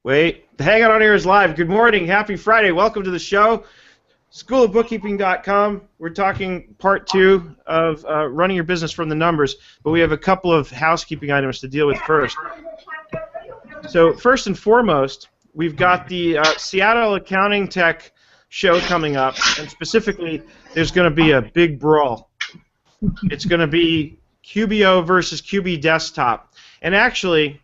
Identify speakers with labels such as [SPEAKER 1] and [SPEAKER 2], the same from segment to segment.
[SPEAKER 1] Wait, the Hangout on Air is live. Good morning, happy Friday. Welcome to the show. Schoolofbookkeeping.com. We're talking part 2 of running your business from the numbers, but we have a couple of housekeeping items to deal with first. So first and foremost, we've got the Seattle Accounting Tech show coming up, and specifically, there's going to be a big brawl. It's going to be QBO versus QB Desktop, and actually,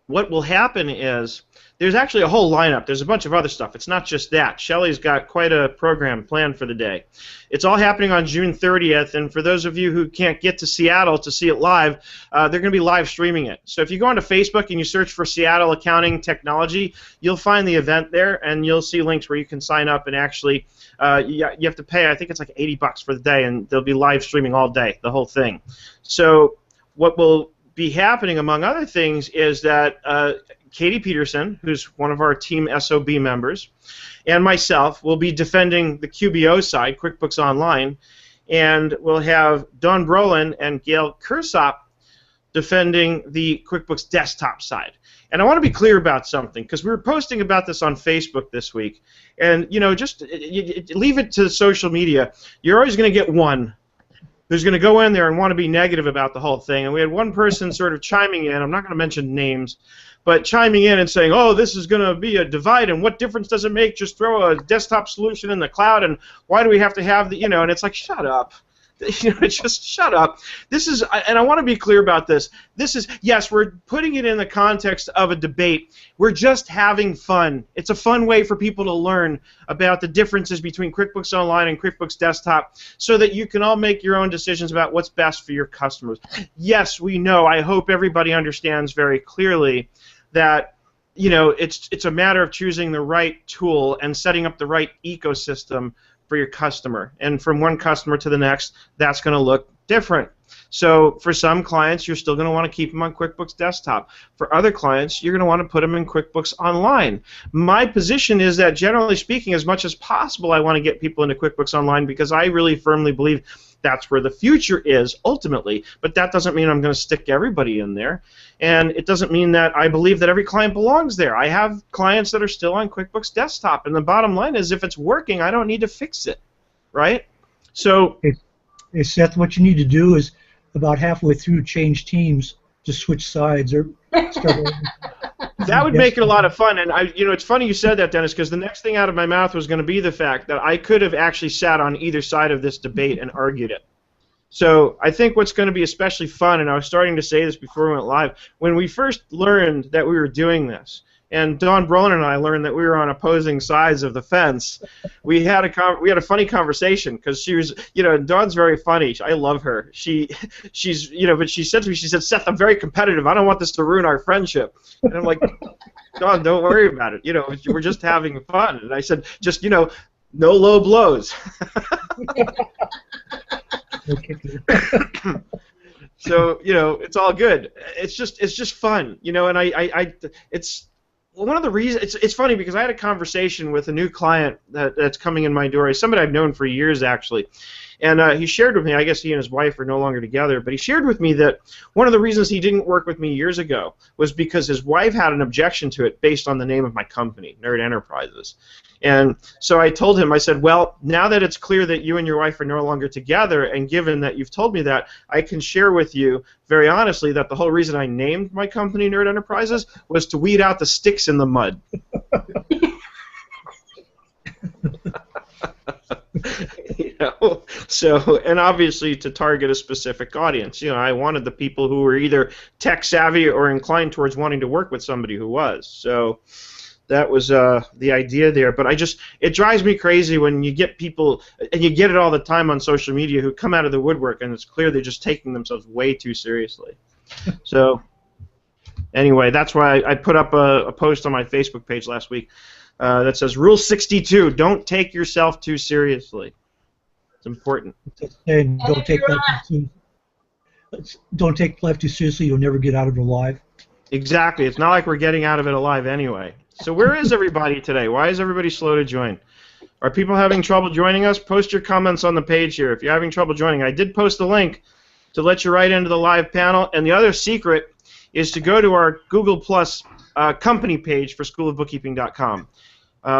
[SPEAKER 1] what will happen is there's actually a whole lineup. There's a bunch of other stuff. It's not just that. Shelly's got quite a program planned for the day. It's all happening on June 30th, and for those of you who can't get to Seattle to see it live, they're going to be live streaming it. So if you go onto Facebook and you search for Seattle Accounting Technology, you'll find the event there, and you'll see links where you can sign up and actually you have to pay, I think it's like $80 for the day, and they'll be live streaming all day, the whole thing. So what will be happening, among other things, is that Katie Peterson, who's one of our Team SOB members, and myself will be defending the QBO side, QuickBooks Online, and we'll have Don Brolin and Gail Kersop defending the QuickBooks Desktop side. And I want to be clear about something, because we were posting about this on Facebook this week, and just leave it to social media. You're always going to get one who's going to go in there and want to be negative about the whole thing. And we had one person sort of chiming in, I'm not going to mention names, but chiming in and saying, oh, this is going to be a divide, and what difference does it make? Just throw a desktop solution in the cloud, and why do we have to have the, and it's like, shut up. Just shut up. This is, and I want to be clear about this. This is, yes, we're putting it in the context of a debate. We're just having fun. It's a fun way for people to learn about the differences between QuickBooks Online and QuickBooks Desktop so that you can all make your own decisions about what's best for your customers. Yes, we know. I hope everybody understands very clearly that it's a matter of choosing the right tool and setting up the right ecosystem for your customer, and from one customer to the next, that's going to look different. So for some clients, you're still going to want to keep them on QuickBooks Desktop. For other clients, you're going to want to put them in QuickBooks Online. My position is that, generally speaking, as much as possible, I want to get people into QuickBooks Online because I really firmly believe that's where the future is, ultimately. But that doesn't mean I'm going to stick everybody in there. And it doesn't mean that I believe that every client belongs there. I have clients that are still on QuickBooks Desktop, and the bottom line is if it's working, I don't need to fix it, right? So,
[SPEAKER 2] hey Seth, what you need to do is about halfway through change teams to switch sides or start over.
[SPEAKER 1] That would make it a lot of fun, and it's funny you said that, Dennis, because the next thing out of my mouth was going to be the fact that I could have actually sat on either side of this debate and argued it. So I think what's going to be especially fun, and I was starting to say this before we went live, when we first learned that we were doing this, and Don Brolin and I learned that we were on opposing sides of the fence, we had a funny conversation because she was, Dawn's very funny. I love her. She's, but she said to me, she said, Seth, I'm very competitive. I don't want this to ruin our friendship. And I'm like, Dawn, don't worry about it. We're just having fun. And I said, just, no low blows. So it's all good. It's just fun, and it's one of the reasons. It's funny because I had a conversation with a new client that's coming in my door. He's somebody I've known for years, actually, and he shared with me. I guess he and his wife are no longer together, but he shared with me that one of the reasons he didn't work with me years ago was because his wife had an objection to it based on the name of my company, Nerd Enterprises. And so I told him, I said, well, now that it's clear that you and your wife are no longer together, and given that you've told me that, I can share with you very honestly that the whole reason I named my company Nerd Enterprises was to weed out the sticks in the mud. So, and obviously to target a specific audience. I wanted the people who were either tech savvy or inclined towards wanting to work with somebody who was. So that was the idea there. But it drives me crazy when you get people, and you get it all the time on social media, who come out of the woodwork and it's clear they're just taking themselves way too seriously. So anyway, that's why I put up a post on my Facebook page last week that says, Rule 62, don't take yourself too seriously. It's important.
[SPEAKER 2] And don't take life too seriously, you'll never get out of it alive.
[SPEAKER 1] Exactly. It's not like we're getting out of it alive anyway. So where is everybody today? Why is everybody slow to join? Are people having trouble joining us? Post your comments on the page here if you're having trouble joining. I did post a link to let you right into the live panel. And the other secret is to go to our Google Plus company page for schoolofbookkeeping.com.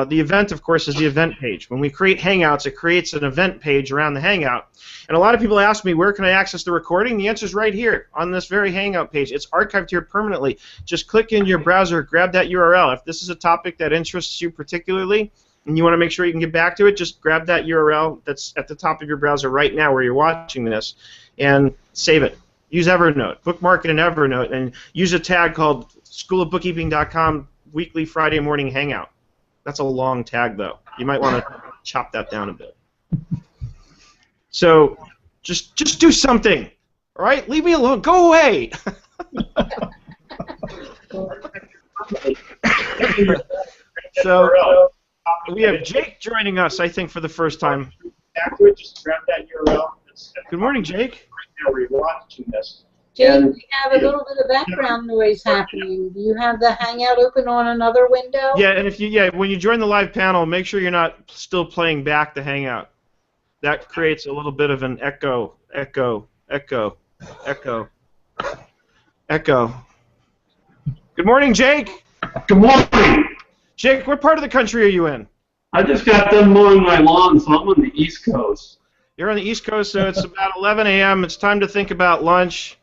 [SPEAKER 1] The event, of course, is the event page. When we create Hangouts, it creates an event page around the Hangout. And a lot of people ask me, where can I access the recording? The answer is right here on this very Hangout page. It's archived here permanently. Just click in your browser, grab that URL. If this is a topic that interests you particularly, and you want to make sure you can get back to it, just grab that URL that's at the top of your browser right now where you're watching this, and save it. Use Evernote. Bookmark it in Evernote, and use a tag called schoolofbookkeeping.com weekly Friday morning Hangout. That's a long tag, though. You might want to chop that down a bit. So just do something, all right? Leave me alone. Go away. So we have Jake joining us, I think, for the first time. Just grab that URL. Good morning, Jake. Right now we're watching this.
[SPEAKER 3] Jake, we have a little bit of background noise happening. Do you have the Hangout open on another window?
[SPEAKER 1] Yeah, and if you when you join the live panel, make sure you're not still playing back the Hangout. That creates a little bit of an echo. Good morning, Jake.
[SPEAKER 4] Good morning.
[SPEAKER 1] Jake, what part of the country are you in?
[SPEAKER 4] I just got done mowing my lawn, so I'm on the East Coast.
[SPEAKER 1] You're on the East Coast, so it's about 11 a.m. It's time to think about lunch.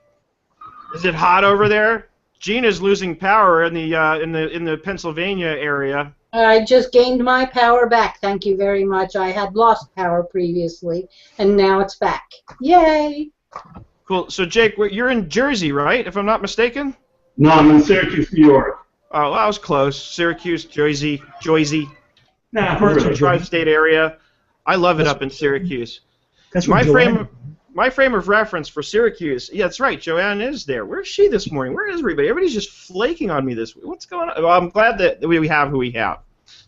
[SPEAKER 1] Is it hot over there? Gina's losing power in the Pennsylvania area.
[SPEAKER 3] I just gained my power back. Thank you very much. I had lost power previously, and now it's back. Yay!
[SPEAKER 1] Cool. So, Jake, you're in Jersey, right? If I'm not mistaken?
[SPEAKER 4] No, I'm in Syracuse, New York.
[SPEAKER 1] Oh, well, I was close. Syracuse, Jersey.
[SPEAKER 4] Nah, I've heard of it.
[SPEAKER 1] Tri-state area. I love it up in Syracuse.
[SPEAKER 2] That's
[SPEAKER 1] My frame of reference for Syracuse. Yeah, that's right. Joanne is there. Where's she this morning? Where is everybody? Everybody's just flaking on me this week. What's going on? Well, I'm glad that we have who we have.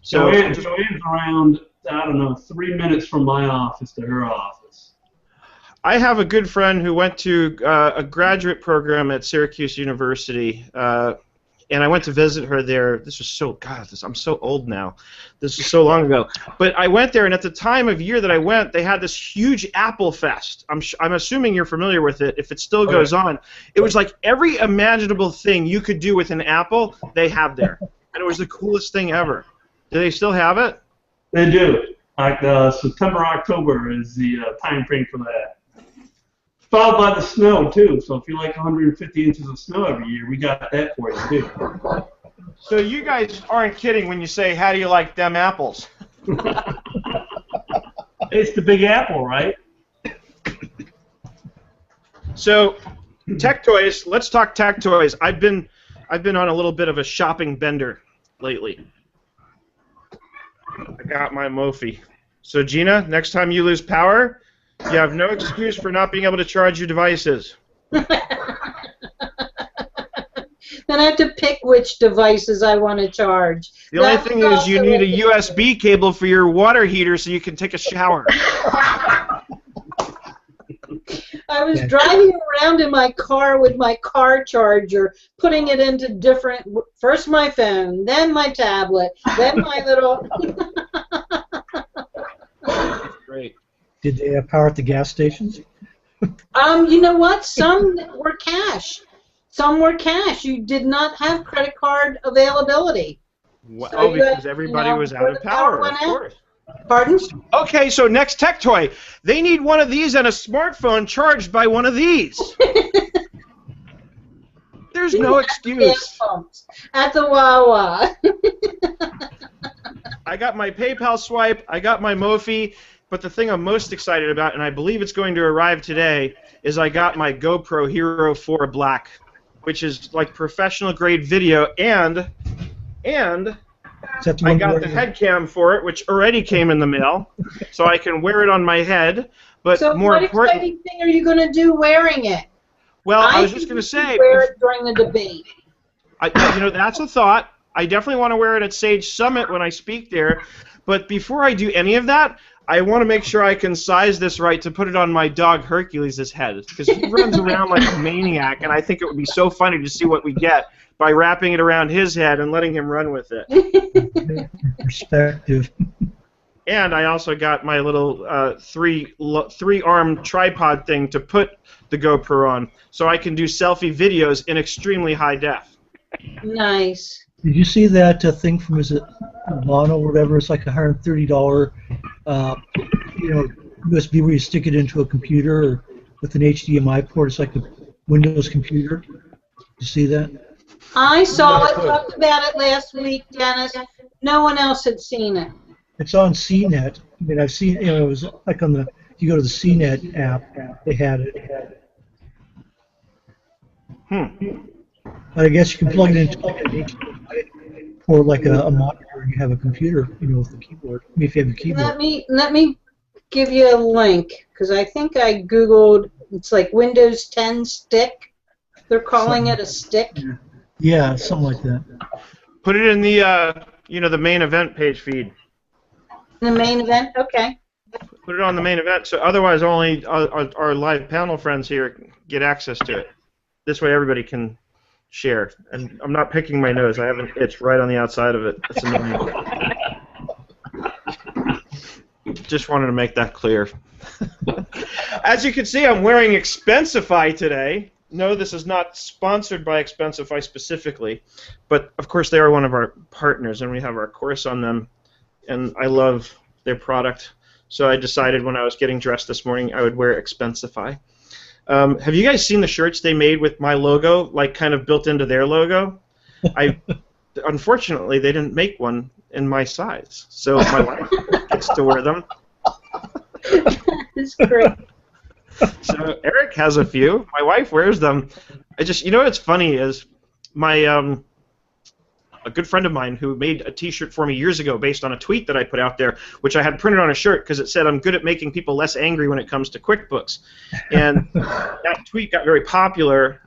[SPEAKER 1] So
[SPEAKER 4] Joanne's around, I don't know, 3 minutes from my office to her office.
[SPEAKER 1] I have a good friend who went to a graduate program at Syracuse University, and I went to visit her there. This was I'm so old now. This is so long ago. But I went there, and at the time of year that I went, they had this huge Apple Fest. I'm assuming you're familiar with it. If it still goes on, it was like every imaginable thing you could do with an apple, they have there, and it was the coolest thing ever. Do they still have it?
[SPEAKER 4] They do. Like September, October is the time frame for that. Followed by the snow, too. So if you like 150 inches of snow every year, we got that for you, too.
[SPEAKER 1] So you guys aren't kidding when you say, how do you like them apples?
[SPEAKER 4] It's the Big Apple, right?
[SPEAKER 1] So, tech toys. Let's talk tech toys. I've been on a little bit of a shopping bender lately. I got my Mophie. So Gina, next time you lose power, you have no excuse for not being able to charge your devices.
[SPEAKER 3] Then I have to pick which devices I want to charge.
[SPEAKER 1] The only thing is you need a USB cable for your water heater so you can take a shower.
[SPEAKER 3] I was driving around in my car with my car charger, putting it into different, first my phone, then my tablet, then my little...
[SPEAKER 1] Great.
[SPEAKER 2] Did they have power at the gas stations?
[SPEAKER 3] You know what? Some were cash. Some were cash. You did not have credit card availability.
[SPEAKER 1] Well,
[SPEAKER 3] So
[SPEAKER 1] because everybody was out of power, of course.
[SPEAKER 3] Pardon?
[SPEAKER 1] Okay, so next tech toy. They need one of these and a smartphone charged by one of these. There's no excuse.
[SPEAKER 3] At the Wawa.
[SPEAKER 1] I got my PayPal swipe, I got my Mophie, but the thing I'm most excited about, and I believe it's going to arrive today, is I got my GoPro Hero 4 Black, which is like professional grade video, and I got the head cam for it, which already came in the mail, so I can wear it on my head. But
[SPEAKER 3] so
[SPEAKER 1] more
[SPEAKER 3] what
[SPEAKER 1] important,
[SPEAKER 3] exciting thing are you going to do wearing it?
[SPEAKER 1] well, I was just going to say,
[SPEAKER 3] wear it during the debate.
[SPEAKER 1] That's a thought. I definitely want to wear it at Sage Summit when I speak there. But before I do any of that, I want to make sure I can size this right to put it on my dog Hercules' head, because he runs around like a maniac, and I think it would be so funny to see what we get by wrapping it around his head and letting him run with it.
[SPEAKER 2] Perspective.
[SPEAKER 1] and I also got my little three-arm tripod thing to put the GoPro on, so I can do selfie videos in extremely high def.
[SPEAKER 3] Nice.
[SPEAKER 2] Did you see that thing from, is it Bono or whatever? It's like $130, USB where you stick it into a computer or with an HDMI port. It's like a Windows computer. You see that?
[SPEAKER 3] I saw it, talked about it last week, Dennis. No one else had seen it.
[SPEAKER 2] It's on CNET. I mean, I've seen, it was like on the, if you go to the CNET app, they had it. But I guess you can plug it into like an HDMI port, like a monitor, and you have a computer, with the keyboard. I mean, if you have a keyboard.
[SPEAKER 3] Let me give you a link, because I think I Googled, it's like Windows 10 stick. They're calling it a stick.
[SPEAKER 2] Yeah, something like that.
[SPEAKER 1] Put it in the, the main event page feed.
[SPEAKER 3] The main event? Okay.
[SPEAKER 1] Put it on the main event, so otherwise only our live panel friends here get access to it. This way everybody can share. And I'm not picking my nose. I have an itch right on the outside of it. That's annoying. Just wanted to make that clear. As you can see, I'm wearing Expensify today. No, this is not sponsored by Expensify specifically, but of course they are one of our partners, and we have our course on them, and I love their product. So I decided when I was getting dressed this morning I would wear Expensify. Have you guys seen the shirts they made with my logo, like kind of built into their logo? Unfortunately, they didn't make one in my size, so my wife gets to wear them.
[SPEAKER 3] That's great.
[SPEAKER 1] So Eric has a few. My wife wears them. What's funny is my a good friend of mine who made a T-shirt for me years ago based on a tweet that I put out there, which I had printed on a shirt because it said, "I'm good at making people less angry when it comes to QuickBooks." And that tweet got very popular.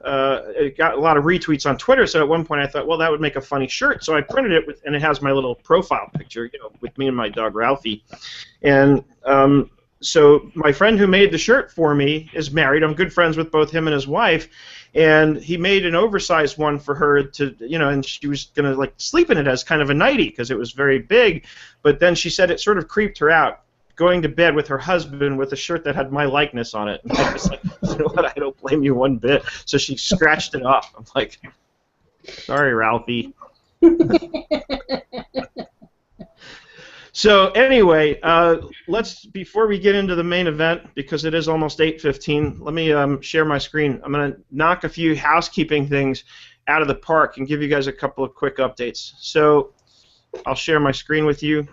[SPEAKER 1] It got a lot of retweets on Twitter, so at one point I thought, well, that would make a funny shirt. So I printed it, and it has my little profile picture, with me and my dog Ralphie. And so my friend who made the shirt for me is married. I'm good friends with both him and his wife. And he made an oversized one for her to, and she was going to like sleep in it as kind of a nightie because it was very big. But then she said it sort of creeped her out, going to bed with her husband with a shirt that had my likeness on it. And I was like, you know what, I don't blame you one bit. So she scratched it off. I'm like, sorry, Ralphie. So anyway, before we get into the main event, because it is almost 8:15, let me share my screen. I'm going to knock a few housekeeping things out of the park and give you guys a couple of quick updates. So I'll share my screen with you.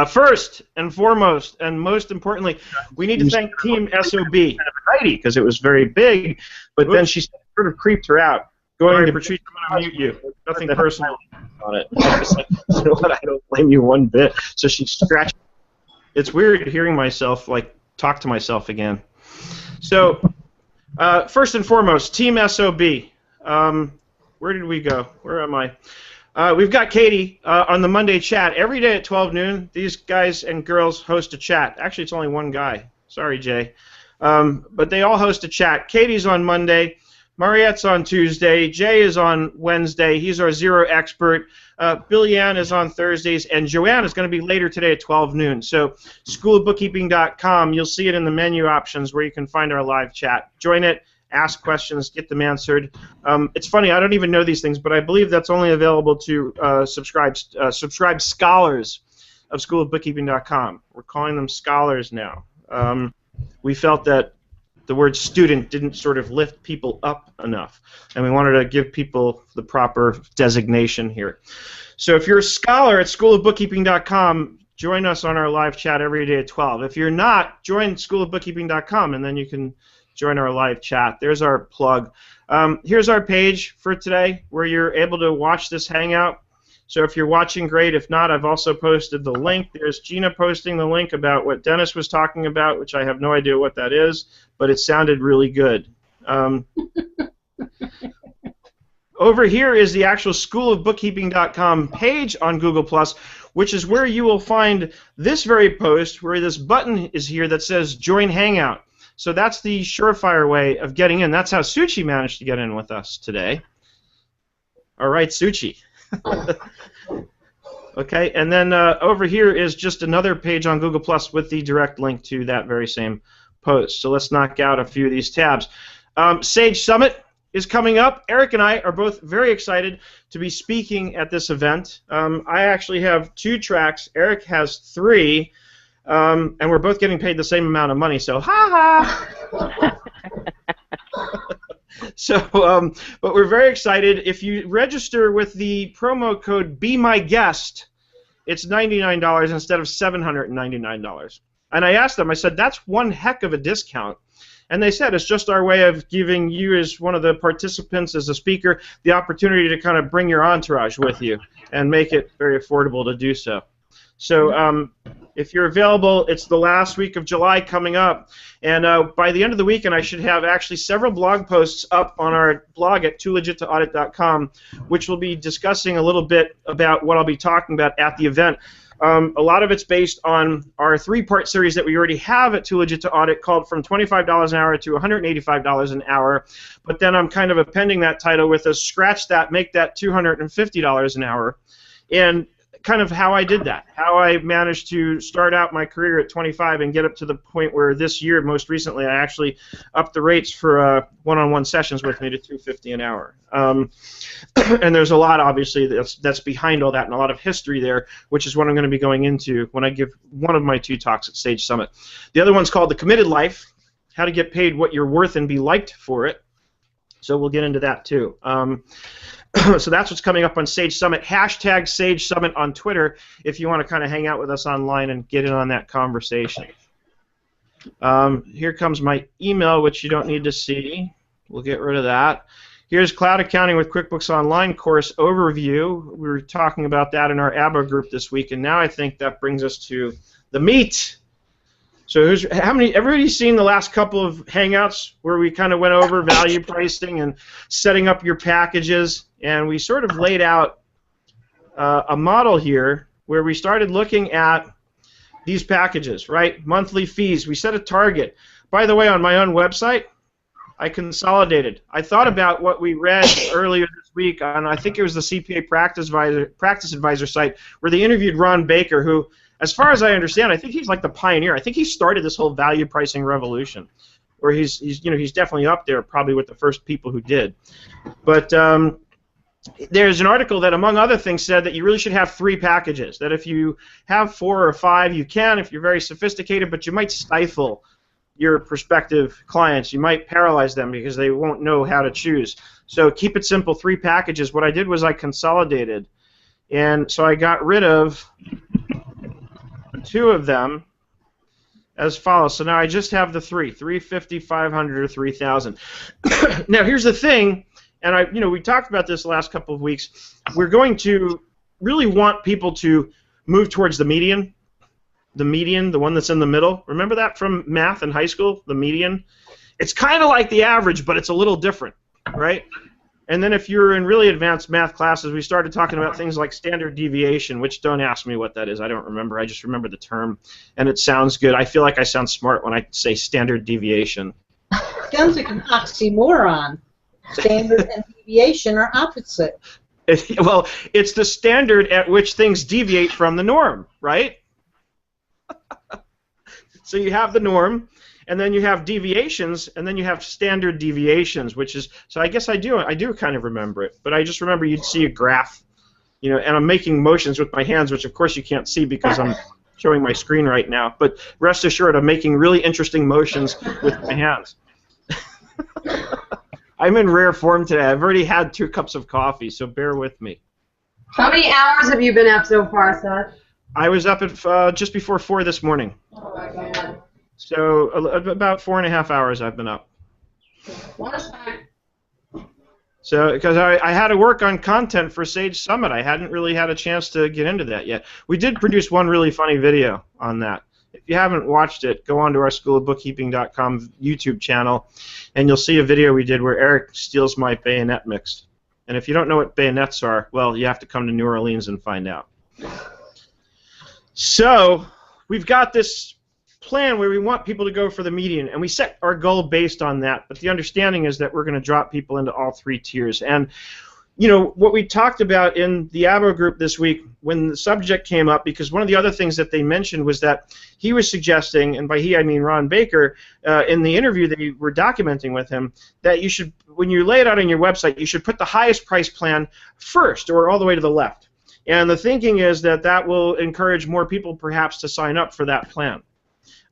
[SPEAKER 1] First and foremost, and most importantly, we need to thank Team SOB, because it was very big, but then she sort of creeped her out. Going to Patrice, I'm going to mute you. Nothing personal on it. I was like, you know what? I don't blame you one bit. So she scratched. It's weird hearing myself talk to myself again. So first and foremost, Team SOB. Where did we go? Where am I? We've got Katie on the Monday chat. Every day at 12 noon, these guys and girls host a chat. Actually, it's only one guy. Sorry, Jay. But they all host a chat. Katie's on Monday. Mariette's on Tuesday. Jay is on Wednesday. He's our Zero expert. Billy Ann is on Thursdays. And Joanne is going to be later today at 12 noon. So schoolofbookkeeping.com, you'll see it in the menu options where you can find our live chat. Join it, ask questions, get them answered. It's funny, I don't even know these things, but I believe that's only available to subscribed scholars of schoolofbookkeeping.com. We're calling them scholars now. We felt that the word student didn't sort of lift people up enough, and we wanted to give people the proper designation here. So if you're a scholar at schoolofbookkeeping.com, join us on our live chat every day at 12. If you're not, join schoolofbookkeeping.com, and then you can join our live chat. There's our plug. Here's our page for today where you're able to watch this hangout. So if you're watching, great. If not, I've also posted the link. There's Gina posting the link about what Dennis was talking about, which I have no idea what that is, but it sounded really good. Over here is the actual schoolofbookkeeping.com page on Google+, which is where you will find this very post where this button is here that says Join Hangout. So that's the surefire way of getting in. That's how Suchi managed to get in with us today. All right, Suchi. Okay, and then over here is just another page on Google Plus with the direct link to that very same post. So let's knock out a few of these tabs. Sage Summit is coming up. Eric and I are both very excited to be speaking at this event. I actually have 2 tracks. Eric has 3, and we're both getting paid the same amount of money. So ha ha. So, but we're very excited. If you register with the promo code Be My Guest, it's $99 instead of $799. And I asked them, I said, that's one heck of a discount. And they said it's just our way of giving you, as one of the participants, as a speaker, the opportunity to kind of bring your entourage with you and make it very affordable to do so. So if you're available, it's the last week of July coming up. And by the end of the weekend, I should have actually several blog posts up on our blog at toolegit2audit.com, which will be discussing a little bit about what I'll be talking about at the event. A lot of it's based on our 3-part series that we already have at Too Legit to Audit, called From $25 an Hour to $185 an Hour. But then I'm kind of appending that title with a scratch that, make that $250 an hour. And kind of how I did that, how I managed to start out my career at 25 and get up to the point where this year, most recently, I actually upped the rates for one-on-one sessions with me to $250 an hour. And there's a lot, obviously, that's behind all that, and a lot of history there, which is what I'm going to be going into when I give one of my 2 talks at Sage Summit. The other one's called The Committed Life, how to get paid what you're worth and be liked for it. So we'll get into that too. So that's what's coming up on Sage Summit. Hashtag Sage Summit on Twitter if you want to kind of hang out with us online and get in on that conversation. Here comes my email, which you don't need to see. We'll get rid of that. Here's Cloud Accounting with QuickBooks Online course overview. We were talking about that in our ABBA group this week, and now I think that brings us to the meat. So everybody's seen the last couple of Hangouts where we kind of went over value pricing and setting up your packages, and we sort of laid out a model here where we started looking at these packages, right? Monthly fees. We set a target. By the way, on my own website, I consolidated. I thought about what we read earlier this week on, I think it was the CPA Practice Advisor site, where they interviewed Ron Baker, who, as far as I understand, I think he's like the pioneer. I think he started this whole value pricing revolution, where he's definitely up there, probably with the first people who did. But there's an article that, among other things, said that you really should have 3 packages. That if you have 4 or 5, you can, if you're very sophisticated, but you might stifle your prospective clients. You might paralyze them because they won't know how to choose. So keep it simple, 3 packages. What I did was I consolidated, and so I got rid of 2 of them as follows. So now I just have the 3, 350, 500, or 3,000. Now here's the thing, and we talked about this the last couple of weeks. We're going to really want people to move towards the median, the one that's in the middle. Remember that from math in high school, the median? It's kind of like the average, but it's a little different, right? And then if you're in really advanced math classes, we started talking about things like standard deviation, which don't ask me what that is. I don't remember. I just remember the term, and it sounds good. I feel like I sound smart when I say standard deviation.
[SPEAKER 3] Sounds like an oxymoron. Standard and deviation are opposite.
[SPEAKER 1] Well, it's the standard at which things deviate from the norm, right? So you have the norm, and then you have deviations, and then you have standard deviations, which is, so I guess I do kind of remember it, but I just remember you'd see a graph, and I'm making motions with my hands, which of course you can't see because I'm showing my screen right now, but rest assured I'm making really interesting motions with my hands. I'm in rare form today. I've already had 2 cups of coffee, so bear with me.
[SPEAKER 5] How many hours have you been up so far, Seth?
[SPEAKER 1] I was up at just before 4 this morning.
[SPEAKER 5] Oh my God.
[SPEAKER 1] So about 4.5 hours I've been up. So because I had to work on content for Sage Summit, I hadn't really had a chance to get into that yet. We did produce one really funny video on that. If you haven't watched it, go on to our schoolofbookkeeping.com YouTube channel, and you'll see a video we did where Eric steals my bayonet mix. And if you don't know what bayonets are, well, you have to come to New Orleans and find out. So we've got this plan where we want people to go for the median, and we set our goal based on that, but the understanding is that we're going to drop people into all 3 tiers. And you know, what we talked about in the ABO group this week when the subject came up, because one of the other things that they mentioned was that he was suggesting, and by he I mean Ron Baker, in the interview that you were documenting with him, that you should, when you lay it out on your website, you should put the highest price plan first or all the way to the left. And the thinking is that that will encourage more people perhaps to sign up for that plan.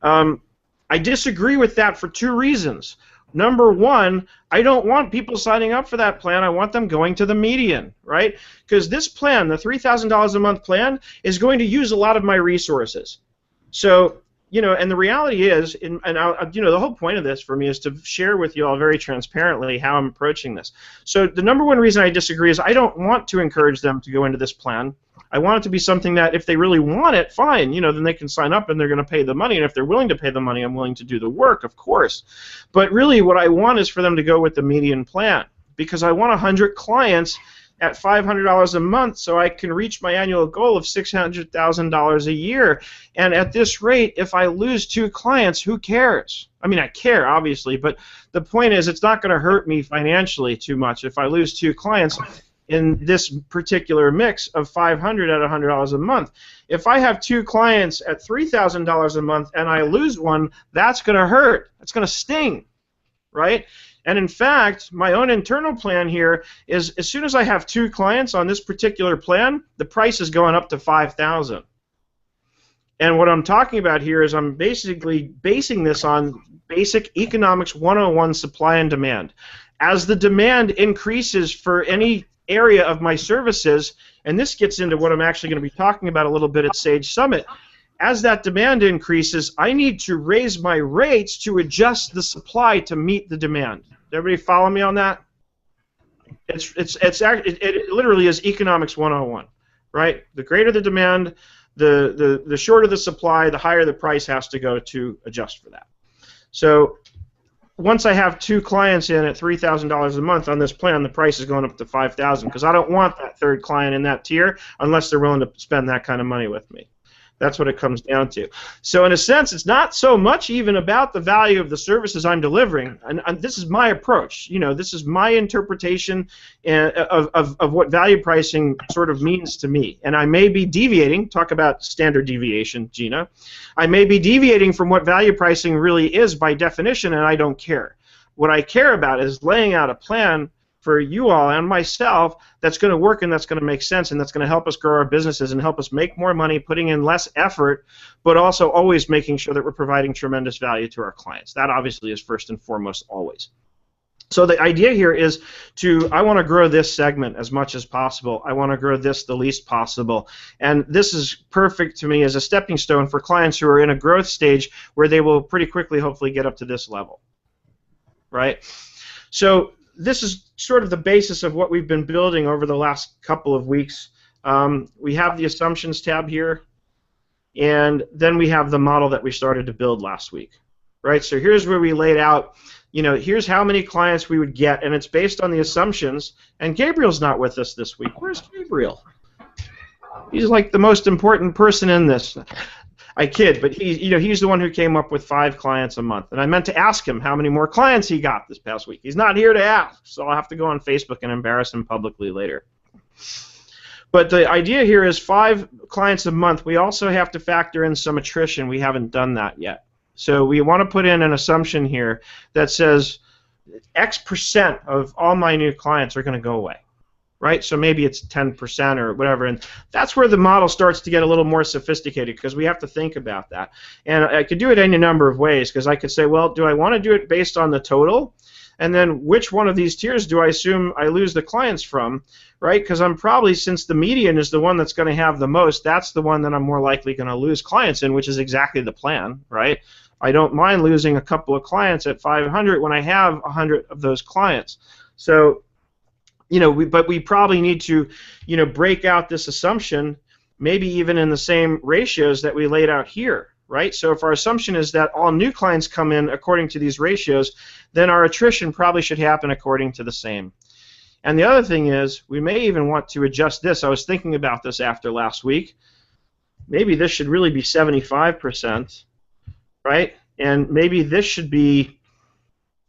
[SPEAKER 1] I disagree with that for two reasons. Number one, I don't want people signing up for that plan. I want them going to the median, right? Because this plan, the $3,000 a month plan, is going to use a lot of my resources. So, you know, and the reality is, you know, the whole point of this for me is to share with you all very transparently how I'm approaching this. So the number one reason I disagree is I don't want to encourage them to go into this plan. I want it to be something that if they really want it, fine, you know, then they can sign up and they're going to pay the money. And if they're willing to pay the money, I'm willing to do the work, of course. But really what I want is for them to go with the median plan, because I want 100 clients at $500 a month so I can reach my annual goal of $600,000 a year. And at this rate, if I lose 2 clients, who cares? I mean, I care, obviously, but the point is it's not going to hurt me financially too much if I lose 2 clients in this particular mix of $500 at $100 a month. If I have 2 clients at $3,000 a month and I lose one, that's going to hurt. That's going to sting, right? And in fact, my own internal plan here is as soon as I have 2 clients on this particular plan, the price is going up to $5,000. And what I'm talking about here is I'm basically basing this on basic economics 101 supply and demand. As the demand increases for any area of my services, and this gets into what I'm actually going to be talking about a little bit at Sage Summit, as that demand increases, I need to raise my rates to adjust the supply to meet the demand. Everybody follow me on that? It literally is economics 101, right? The greater the demand, the shorter the supply, the higher the price has to go to adjust for that. So once I have 2 clients in at $3,000 a month on this plan, the price is going up to $5,000 because I don't want that 3rd client in that tier unless they're willing to spend that kind of money with me. That's what it comes down to. So in a sense, it's not so much even about the value of the services I'm delivering, and this is my approach. You know, this is my interpretation of what value pricing sort of means to me. And I may be deviating, talk about standard deviation, Gina. I may be deviating from what value pricing really is by definition, and I don't care. What I care about is laying out a plan for you all and myself that's going to work and that's going to make sense and that's going to help us grow our businesses and help us make more money, putting in less effort, but also always making sure that we're providing tremendous value to our clients. That obviously is first and foremost always. So the idea here is I want to grow this segment as much as possible. I want to grow this the least possible. And this is perfect to me as a stepping stone for clients who are in a growth stage where they will pretty quickly hopefully get up to this level. Right? So this is sort of the basis of what we've been building over the last couple of weeks. We have the assumptions tab here, and then we have the model that we started to build last week. Right? So here's where we laid out, you know, here's how many clients we would get, and it's based on the assumptions. And Gabriel's not with us this week. Where's Gabriel? He's like the most important person in this. I kid, but he's the one who came up with 5 clients a month. And I meant to ask him how many more clients he got this past week. He's not here to ask, so I'll have to go on Facebook and embarrass him publicly later. But the idea here is 5 clients a month. We also have to factor in some attrition. We haven't done that yet. So we want to put in an assumption here that says X% of all my new clients are going to go away. Right? So maybe it's 10% or whatever, and that's where the model starts to get a little more sophisticated because we have to think about that. And I could do it any number of ways because I could say, well, do I want to do it based on the total? And then which one of these tiers do I assume I lose the clients from, right? Because I'm probably, since the median is the one that's going to have the most, that's the one that I'm more likely going to lose clients in, which is exactly the plan, right? I don't mind losing a couple of clients at 500 when I have 100 of those clients. So, you know, but we probably need to, you know, break out this assumption, maybe even in the same ratios that we laid out here, right? So if our assumption is that all new clients come in according to these ratios, then our attrition probably should happen according to the same. And the other thing is, we may even want to adjust this. I was thinking about this after last week. Maybe this should really be 75%, right? And maybe this should be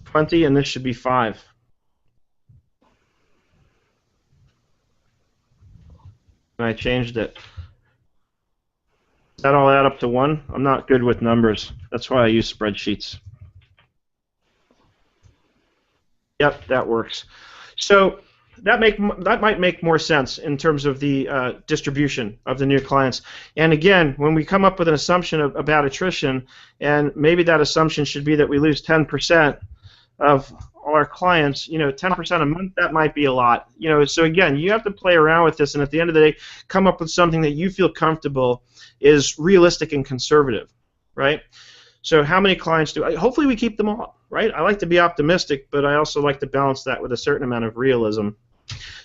[SPEAKER 1] 20 and this should be 5. and I changed it. Does that all add up to 1? I'm not good with numbers. That's why I use spreadsheets. Yep, that works. So that might make more sense in terms of the distribution of the new clients. And again, when we come up with an assumption about attrition, and maybe that assumption should be that we lose 10% of all our clients, 10% a month, that might be a lot. So again, you have to play around with this, and at the end of the day, come up with something that you feel comfortable is realistic and conservative, right? So how many clients hopefully we keep them all, right? I like to be optimistic, but I also like to balance that with a certain amount of realism.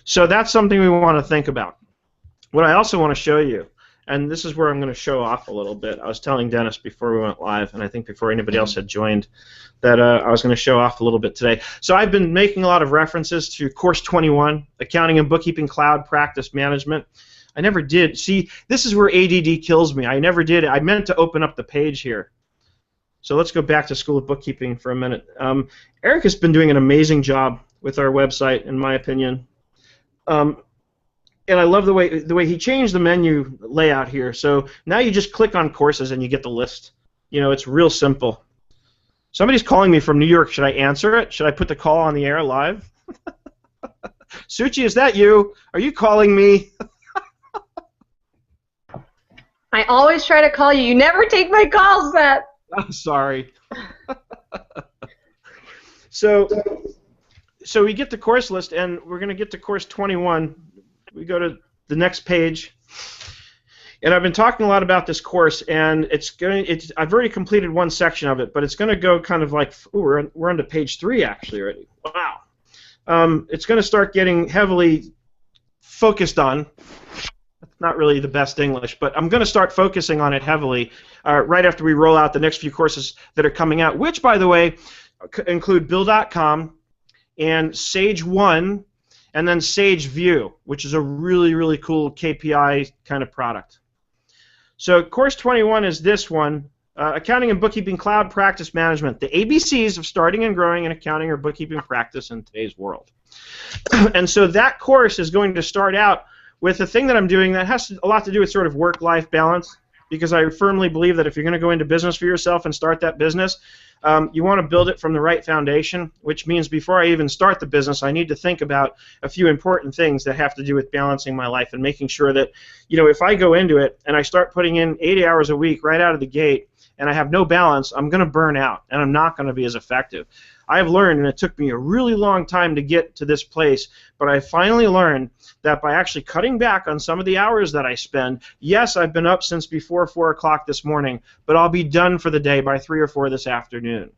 [SPEAKER 1] So that's something we want to think about. What I also want to show you, and this is where I'm going to show off a little bit. I was telling Dennis before we went live, and I think before anybody else had joined, that I was going to show off a little bit today. So I've been making a lot of references to Course 21, Accounting and Bookkeeping Cloud Practice Management. I never did. See, this is where ADD kills me. I never did. I meant to open up the page here. So let's go back to School of Bookkeeping for a minute. Eric has been doing an amazing job with our website, in my opinion. And I love the way he changed the menu layout here. So now you just click on courses and you get the list. It's real simple. Somebody's calling me from New York. Should I answer it? Should I put the call on the air live? Suchi, is that you? Are you calling me?
[SPEAKER 5] I always try to call you. You never take my calls, Seth.
[SPEAKER 1] I'm sorry. So we get the course list, and we're going to get to course 21. We go to the next page, and I've been talking a lot about this course, and I've already completed one section of it, but it's going to go kind of like, ooh, we're on to page 3 actually already. Wow. It's going to start getting heavily focused on. That's not really the best English, but I'm going to start focusing on it heavily right after we roll out the next few courses that are coming out, which, by the way, include Bill.com and Sage 1 and then Sage View, which is a really, really cool KPI kind of product. So course 21 is this one, Accounting and Bookkeeping Cloud Practice Management, the ABCs of starting and growing an accounting or bookkeeping practice in today's world. And so that course is going to start out with a thing that I'm doing that has a lot to do with sort of work-life balance, because I firmly believe that if you're going to go into business for yourself and start that business, you want to build it from the right foundation, which means before I even start the business, I need to think about a few important things that have to do with balancing my life and making sure that, if I go into it and I start putting in 80 hours a week right out of the gate and I have no balance, I'm going to burn out and I'm not going to be as effective. I've learned, and it took me a really long time to get to this place, but I finally learned that by actually cutting back on some of the hours that I spend, yes, I've been up since before 4 o'clock this morning, but I'll be done for the day by 3 or 4 this afternoon.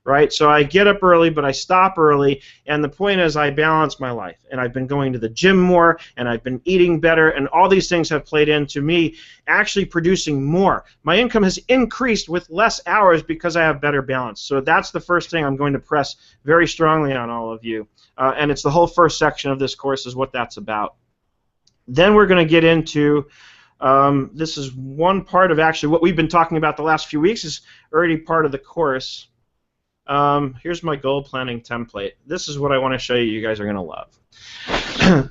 [SPEAKER 1] Right? So I get up early, but I stop early, and the point is I balance my life. And I've been going to the gym more, and I've been eating better, and all these things have played into me actually producing more. My income has increased with less hours because I have better balance. So that's the first thing I'm going to press very strongly on all of you. And it's the whole first section of this course is what that's about. Then we're going to get into this is one part of actually what we've been talking about the last few weeks is already part of the course. Here's my goal planning template. This is what I want to show you. You guys are going to love.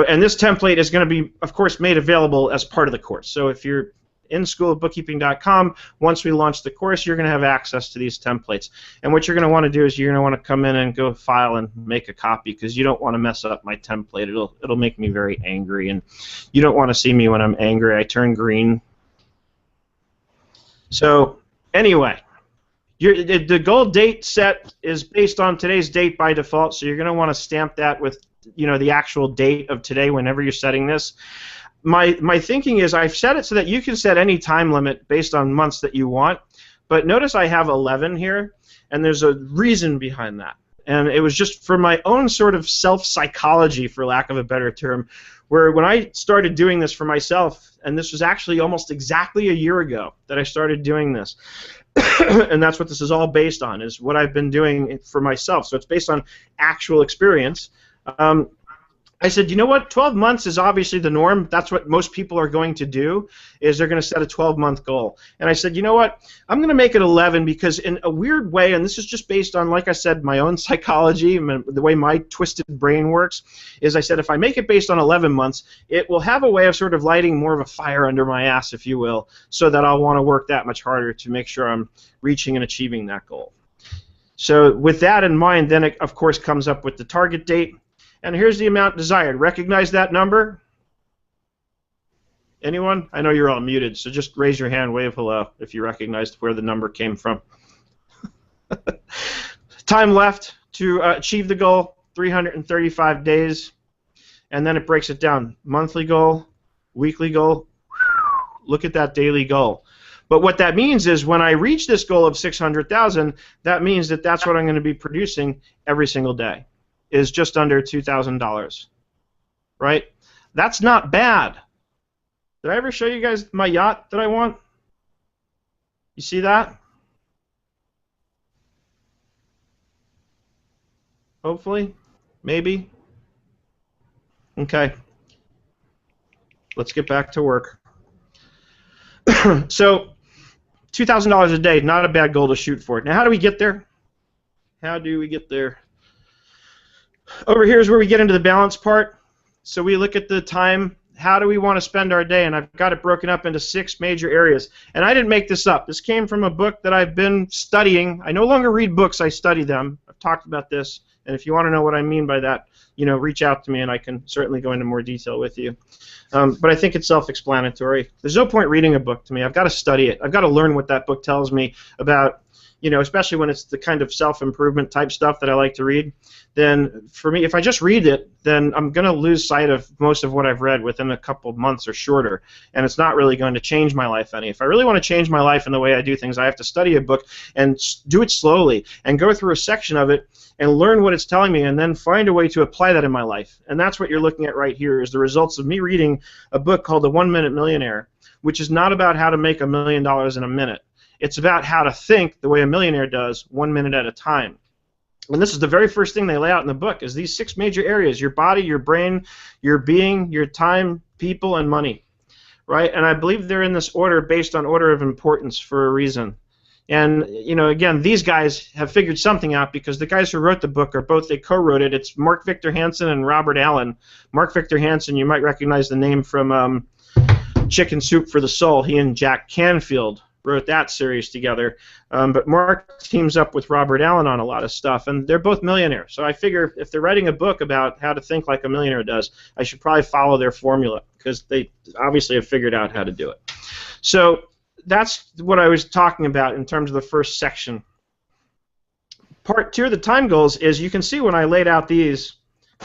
[SPEAKER 1] And this template is going to be, of course, made available as part of the course. So if you're in schoolofbookkeeping.com, once we launch the course, you're going to have access to these templates. And what you're going to want to do is you're going to want to come in and go file and make a copy because you don't want to mess up my template. It'll make me very angry, and you don't want to see me when I'm angry. I turn green. So anyway. The goal date set is based on today's date by default, so you're going to want to stamp that with the actual date of today whenever you're setting this. My thinking is I've set it so that you can set any time limit based on months that you want, but notice I have 11 here, and there's a reason behind that. And it was just for my own sort of self-psychology, for lack of a better term, where when I started doing this for myself, and this was actually almost exactly a year ago that I started doing this, and that's what this is all based on, is what I've been doing for myself. So it's based on actual experience. I said, you know what, 12 months is obviously the norm. That's what most people are going to do, is they're going to set a 12-month goal. And I said, you know what, I'm going to make it 11 because in a weird way, and this is just based on, like I said, my own psychology, the way my twisted brain works, is I said if I make it based on 11 months, it will have a way of sort of lighting more of a fire under my ass, if you will, so that I'll want to work that much harder to make sure I'm reaching and achieving that goal. So with that in mind, then it, of course, comes up with the target date. And here's the amount desired. Recognize that number? Anyone? I know you're all muted, so just raise your hand, wave hello if you recognized where the number came from. Time left to achieve the goal, 335 days. And then it breaks it down. Monthly goal, weekly goal. Look at that daily goal. But what that means is when I reach this goal of 600,000, that means that that's what I'm going to be producing every single day. Is just under $2,000, right? That's not bad. Did I ever show you guys my yacht that I want? You see that? Hopefully, maybe. Okay. Let's get back to work. So, $2,000 a day, not a bad goal to shoot for. Now, how do we get there? How do we get there? Over here is where we get into the balance part. So we look at the time, how do we want to spend our day, and I've got it broken up into 6 major areas. And I didn't make this up. This came from a book that I've been studying. I no longer read books, I study them. I've talked about this, and if you want to know what I mean by that, you know, reach out to me and I can certainly go into more detail with you. But I think it's self-explanatory. There's no point reading a book to me. I've got to study it. I've got to learn what that book tells me about, you know, especially when it's the kind of self-improvement type stuff that I like to read. Then for me, if I just read it, then I'm going to lose sight of most of what I've read within a couple of months or shorter, and it's not really going to change my life any. If I really want to change my life in the way I do things, I have to study a book and do it slowly and go through a section of it and learn what it's telling me and then find a way to apply that in my life. And that's what you're looking at right here is the results of me reading a book called The 1 Minute Millionaire, which is not about how to make $1 million in a minute. It's about how to think the way a millionaire does, 1 minute at a time. And this is the very first thing they lay out in the book, is these 6 major areas: your body, your brain, your being, your time, people, and money. Right? And I believe they're in this order based on order of importance for a reason. And, you know, again, these guys have figured something out because the guys who wrote the book are both, they co-wrote it. It's Mark Victor Hansen and Robert Allen. Mark Victor Hansen, you might recognize the name from Chicken Soup for the Soul. He and Jack Canfield wrote that series together, but Mark teams up with Robert Allen on a lot of stuff, and they're both millionaires. So I figure if they're writing a book about how to think like a millionaire does, I should probably follow their formula because they obviously have figured out how to do it. So that's what I was talking about in terms of the first section. Part 2 of the time goals is, you can see when I laid out these,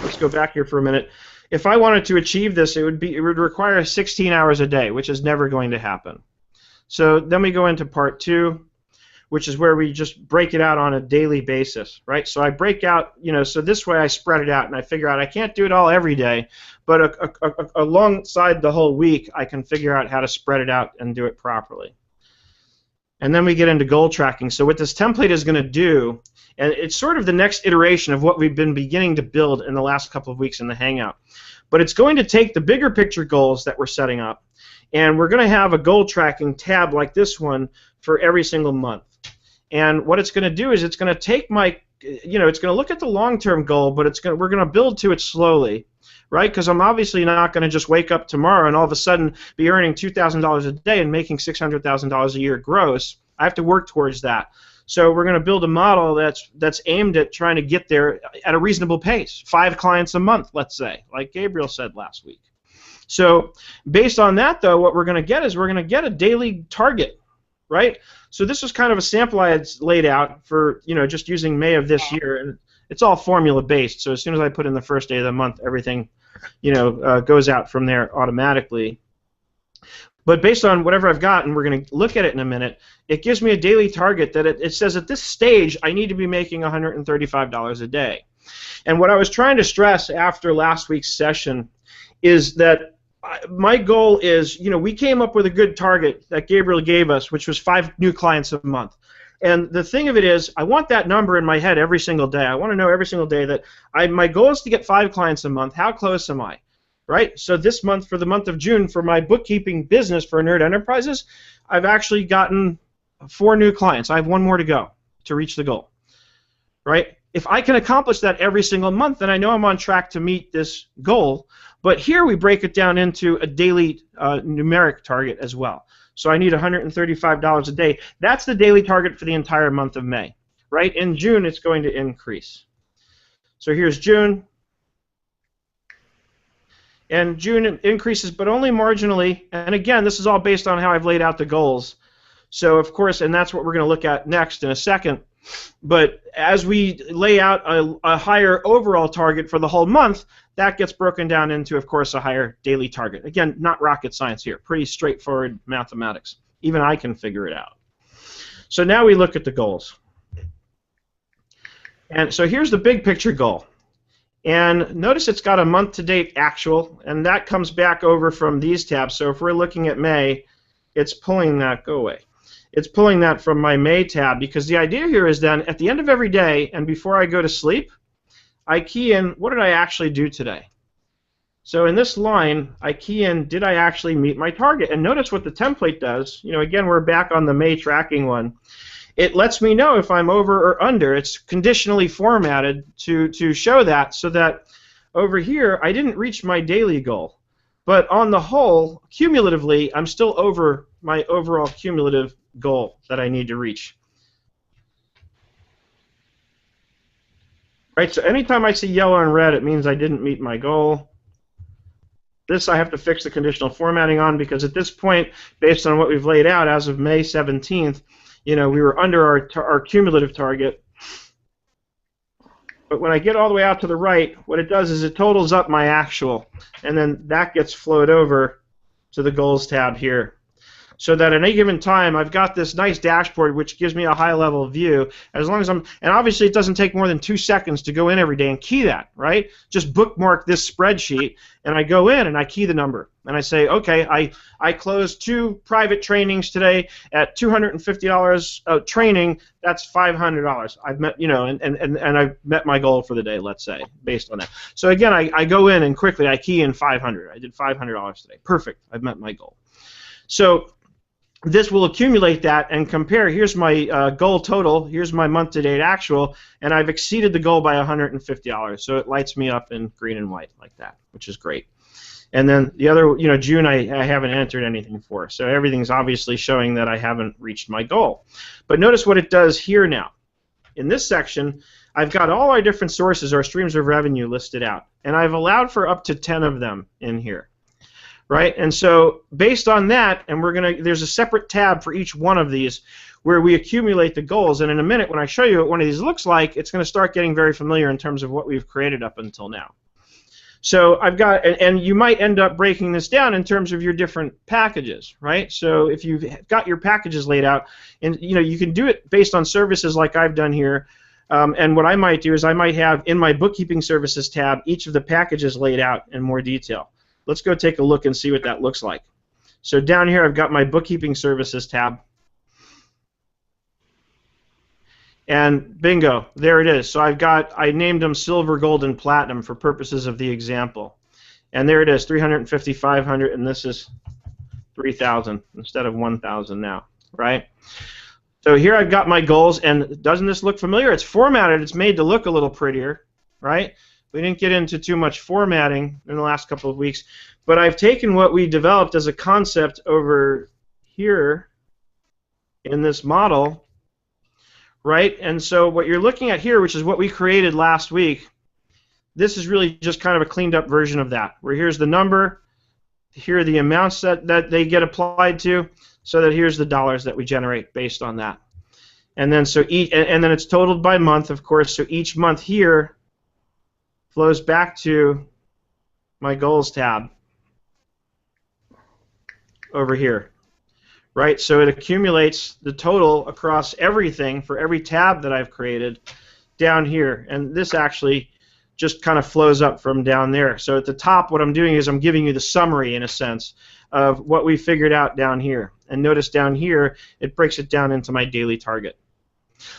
[SPEAKER 1] let's go back here for a minute, if I wanted to achieve this, it would require 16 hours a day, which is never going to happen. So then we go into part 2, which is where we just break it out on a daily basis, right? So I break out, you know, so this way I spread it out and I figure out I can't do it all every day, but alongside the whole week I can figure out how to spread it out and do it properly. And then we get into goal tracking. So what this template is going to do, and it's sort of the next iteration of what we've been beginning to build in the last couple of weeks in the Hangout, but it's going to take the bigger picture goals that we're setting up, and we're going to have a goal tracking tab like this one for every single month. And what it's going to do is it's going to take my, you know, it's going to look at the long-term goal, but we're going to build to it slowly, right? Because I'm obviously not going to just wake up tomorrow and all of a sudden be earning $2,000 a day and making $600,000 a year gross. I have to work towards that. So we're going to build a model that's aimed at trying to get there at a reasonable pace, 5 clients a month, let's say, like Gabriel said last week. So based on that, though, what we're going to get is we're going to get a daily target, right? So this was kind of a sample I had laid out for, you know, just using May of this year, and it's all formula based. So as soon as I put in the first day of the month, everything, you know, goes out from there automatically. But based on whatever I've got, and we're going to look at it in a minute, it gives me a daily target that it says at this stage I need to be making $135 a day. And what I was trying to stress after last week's session is that my goal is, you know, we came up with a good target that Gabriel gave us, which was 5 new clients a month. And the thing of it is, I want that number in my head every single day. I want to know every single day that my goal is to get 5 clients a month. How close am I? Right? So this month, for the month of June, for my bookkeeping business for Nerd Enterprises, I've actually gotten 4 new clients. I have 1 more to go to reach the goal. Right? If I can accomplish that every single month, then I know I'm on track to meet this goal. But here we break it down into a daily numeric target as well. So I need $135 a day. That's the daily target for the entire month of May. Right? In June, it's going to increase. So here's June. And June increases, but only marginally. And again, this is all based on how I've laid out the goals. So, of course, and that's what we're going to look at next in a second. But as we lay out a higher overall target for the whole month, that gets broken down into, of course, a higher daily target. Again, not rocket science here. Pretty straightforward mathematics. Even I can figure it out. So now we look at the goals. And so here's the big picture goal. And notice it's got a month-to-date actual, and that comes back over from these tabs. So if we're looking at May, it's pulling that, go away. It's pulling that from my May tab, because the idea here is then at the end of every day and before I go to sleep, I key in what did I actually do today. So in this line, I key in did I actually meet my target. And notice what the template does. You know, again, we're back on the May tracking one. It lets me know if I'm over or under. It's conditionally formatted to show that, so that over here I didn't reach my daily goal. But on the whole, cumulatively, I'm still over my overall cumulative goal that I need to reach. Right, so anytime I see yellow and red, it means I didn't meet my goal. This I have to fix the conditional formatting on, because at this point, based on what we've laid out as of May 17th, you know, we were under our cumulative target. But when I get all the way out to the right, what it does is it totals up my actual, and then that gets flowed over to the goals tab here. So that at any given time, I've got this nice dashboard which gives me a high-level view. As long as and obviously it doesn't take more than 2 seconds to go in every day and key that, right? Just bookmark this spreadsheet, and I go in and I key the number, and I say, okay, I closed 2 private trainings today at $250 training. That's $500. I've met, you know, and I've met my goal for the day, let's say, based on that. So again, I go in and quickly I key in 500. I did $500 today. Perfect. I've met my goal. So this will accumulate that and compare. Here's my goal total. Here's my month-to-date actual, and I've exceeded the goal by $150. So it lights me up in green and white like that, which is great. And then the other, you know, June I haven't entered anything for, so everything's obviously showing that I haven't reached my goal. But notice what it does here now. In this section, I've got all our different sources, our streams of revenue listed out, and I've allowed for up to 10 of them in here. Right, and so based on that, and there's a separate tab for each one of these where we accumulate the goals. And in a minute, when I show you what one of these looks like, it's going to start getting very familiar in terms of what we've created up until now. So I've got, and you might end up breaking this down in terms of your different packages, right? So if you've got your packages laid out, and you know you can do it based on services like I've done here. And what I might do is I might have in my Bookkeeping Services tab each of the packages laid out in more detail. Let's go take a look and see what that looks like. So down here I've got my Bookkeeping Services tab. And bingo, there it is. So I named them Silver, Gold, and Platinum for purposes of the example. And there it is, 350, 500, and this is 3,000 instead of 1,000 now, right? So here I've got my goals, and doesn't this look familiar? It's formatted, it's made to look a little prettier, right? We didn't get into too much formatting in the last couple of weeks, but I've taken what we developed as a concept over here in this model, right? And so what you're looking at here, which is what we created last week, this is really just kind of a cleaned up version of that, where here's the number, here are the amounts that they get applied to, so that here's the dollars that we generate based on that. And then so and then it's totaled by month, of course, so each month here flows back to my goals tab over here, right? So it accumulates the total across everything for every tab that I've created down here, and this actually just kind of flows up from down there. So at the top, what I'm doing is I'm giving you the summary, in a sense, of what we figured out down here. And notice down here, it breaks it down into my daily target.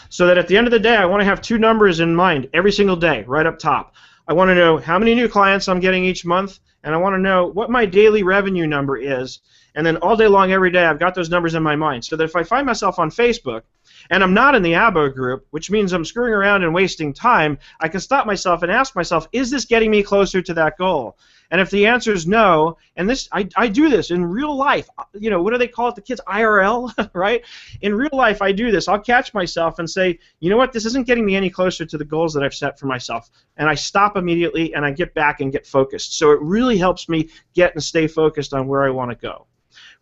[SPEAKER 1] So that at the end of the day, I want to have two numbers in mind every single day, right up top. I want to know how many new clients I'm getting each month, and I want to know what my daily revenue number is. And then all day long, every day, I've got those numbers in my mind. So that if I find myself on Facebook, and I'm not in the ABO group, which means I'm screwing around and wasting time, I can stop myself and ask myself, is this getting me closer to that goal? And if the answer is no, and this I do this in real life, you know, what do they call it, the kids, IRL, right? In real life, I do this. I'll catch myself and say, you know what, this isn't getting me any closer to the goals that I've set for myself. And I stop immediately, and I get back and get focused. So it really helps me get and stay focused on where I want to go.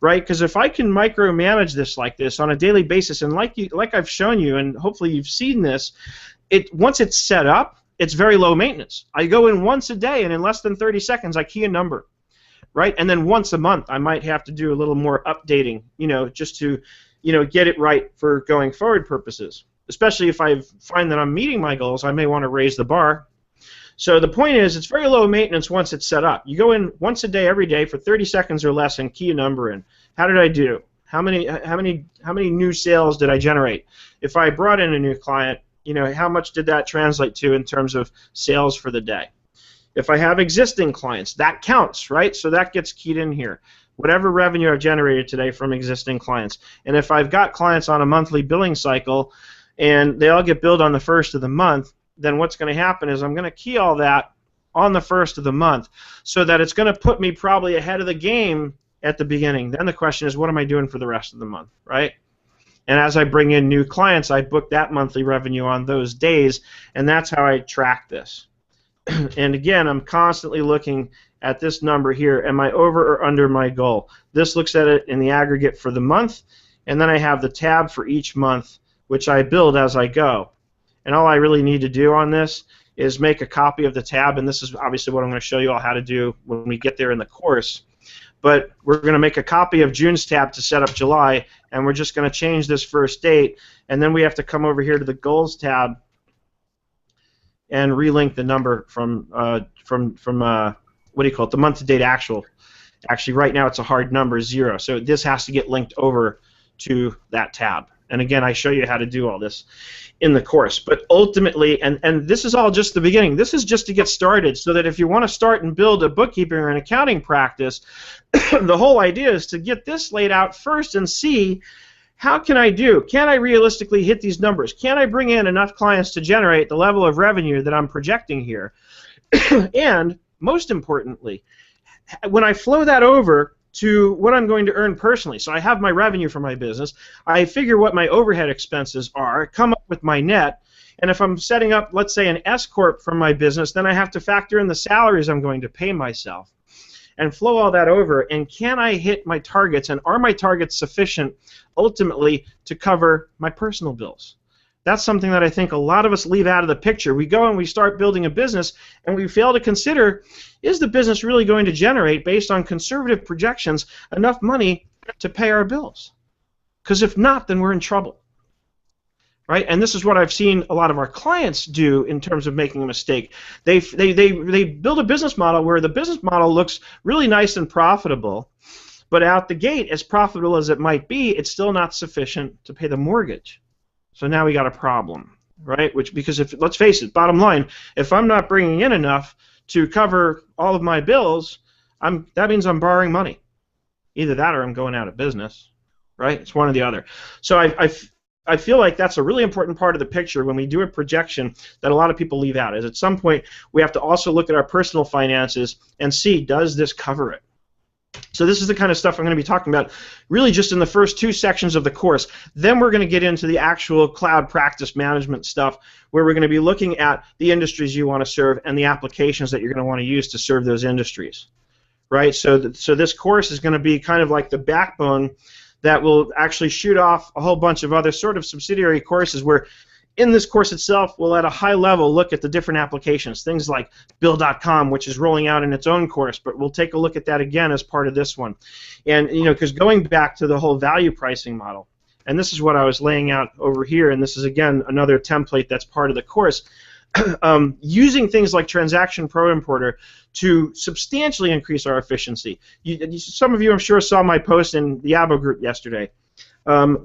[SPEAKER 1] Right? Because if I can micromanage this like this on a daily basis, and like I've shown you, and hopefully you've seen this, once it's set up, it's very low maintenance. I go in once a day, and in less than 30 seconds, I key a number, right? And then once a month, I might have to do a little more updating, you know, just to, you know, get it right for going forward purposes. Especially if I find that I'm meeting my goals, I may want to raise the bar. So the point is, it's very low maintenance once it's set up. You go in once a day, every day, for 30 seconds or less, and key a number in. How did I do? How many new sales did I generate? If I brought in a new client, you know, how much did that translate to in terms of sales for the day? If I have existing clients, that counts, right? So that gets keyed in here. Whatever revenue I've generated today from existing clients. And if I've got clients on a monthly billing cycle, and they all get billed on the first of the month, then what's going to happen is I'm going to key all that on the first of the month so that it's going to put me probably ahead of the game at the beginning. Then the question is, what am I doing for the rest of the month, right? And as I bring in new clients, I book that monthly revenue on those days, and that's how I track this. And again, I'm constantly looking at this number here. Am I over or under my goal? This looks at it in the aggregate for the month, and then I have the tab for each month, which I build as I go. And all I really need to do on this is make a copy of the tab, and this is obviously what I'm going to show you all how to do when we get there in the course. But we're going to make a copy of June's tab to set up July, and we're just going to change this first date, and then we have to come over here to the Goals tab and relink the number from what do you call it, the month-to-date actual. Actually, right now it's a hard number, 0, so this has to get linked over to that tab. And again, I show you how to do all this in the course. But ultimately, and this is all just the beginning, this is just to get started, so that if you want to start and build a bookkeeping or an accounting practice, the whole idea is to get this laid out first and see, how can I do? Can I realistically hit these numbers? Can I bring in enough clients to generate the level of revenue that I'm projecting here? And most importantly, when I flow that over to what I'm going to earn personally. So I have my revenue for my business. I figure what my overhead expenses are, come up with my net, and if I'm setting up, let's say, an S-Corp for my business, then I have to factor in the salaries I'm going to pay myself and flow all that over, and can I hit my targets, and are my targets sufficient ultimately to cover my personal bills? That's something that I think a lot of us leave out of the picture. We go and we start building a business, and we fail to consider, is the business really going to generate, based on conservative projections, enough money to pay our bills? Because if not, then we're in trouble. Right? And this is what I've seen a lot of our clients do in terms of making a mistake. They build a business model where the business model looks really nice and profitable, but out the gate, as profitable as it might be, it's still not sufficient to pay the mortgage. So now we got a problem, right? Because if, let's face it, bottom line, if I'm not bringing in enough to cover all of my bills, that means I'm borrowing money. Either that or I'm going out of business, right? It's one or the other. So I feel like that's a really important part of the picture when we do a projection that a lot of people leave out. Is at some point we have to also look at our personal finances and see, does this cover it? So this is the kind of stuff I'm going to be talking about really just in the first 2 sections of the course. Then we're going to get into the actual cloud practice management stuff, where we're going to be looking at the industries you want to serve and the applications that you're going to want to use to serve those industries. Right? So this course is going to be kind of like the backbone that will actually shoot off a whole bunch of other sort of subsidiary courses, where in this course itself, we'll at a high level look at the different applications, things like Bill.com, which is rolling out in its own course, but we'll take a look at that again as part of this one. And, you know, because going back to the whole value pricing model, and this is what I was laying out over here, and this is, again, another template that's part of the course, using things like Transaction Pro Importer to substantially increase our efficiency. Some of you, I'm sure, saw my post in the ABO group yesterday.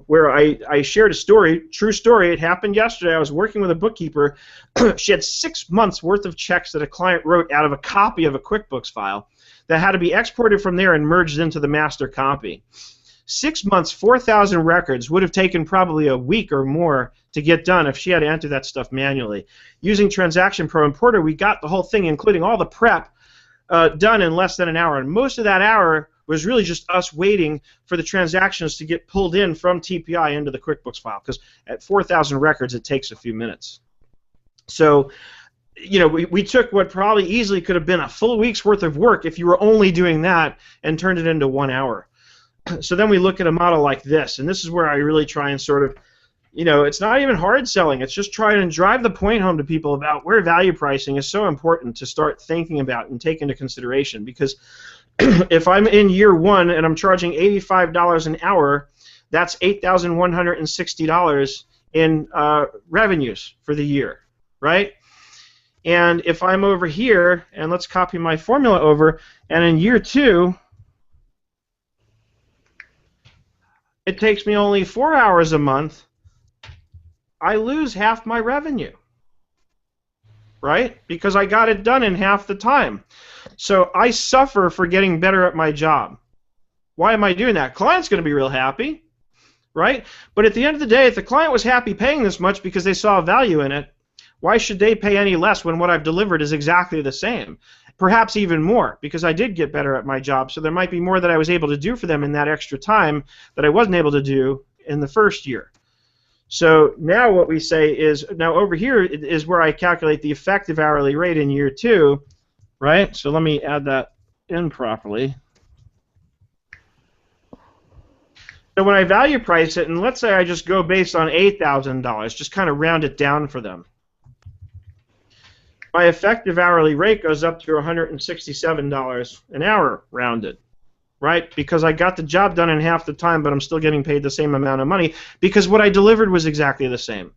[SPEAKER 1] where I shared a story, true story. It happened yesterday. I was working with a bookkeeper. She had 6 months worth of checks that a client wrote out of a copy of a QuickBooks file that had to be exported from there and merged into the master copy. 6 months, 4,000 records would have taken probably a week or more to get done if she had to enter that stuff manually. Using Transaction Pro Importer, we got the whole thing, including all the prep, done in less than an hour. And most of that hour was really just us waiting for the transactions to get pulled in from TPI into the QuickBooks file, because at 4,000 records it takes a few minutes. So, you know, we took what probably easily could have been a full week's worth of work if you were only doing that and turned it into 1 hour. So then we look at a model like this, and this is where I really try and sort of, you know, it's not even hard selling. It's just trying to drive the point home to people about where value pricing is so important to start thinking about and take into consideration. Because if I'm in year one and I'm charging $85 an hour, that's $8,160 in revenues for the year, right? And if I'm over here, and let's copy my formula over, and in year two, it takes me only 4 hours a month, I lose half my revenue, right? Because I got it done in half the time. So I suffer for getting better at my job. Why am I doing that? Client's going to be real happy, right? But at the end of the day, if the client was happy paying this much because they saw value in it, why should they pay any less when what I've delivered is exactly the same? Perhaps even more, because I did get better at my job, so there might be more that I was able to do for them in that extra time that I wasn't able to do in the first year. So now what we say is, now over here is where I calculate the effective hourly rate in year two, right? So let me add that in properly. So when I value price it, and let's say I just go based on $8,000, just kind of round it down for them, my effective hourly rate goes up to $167 an hour rounded, right? Because I got the job done in half the time, but I'm still getting paid the same amount of money because what I delivered was exactly the same.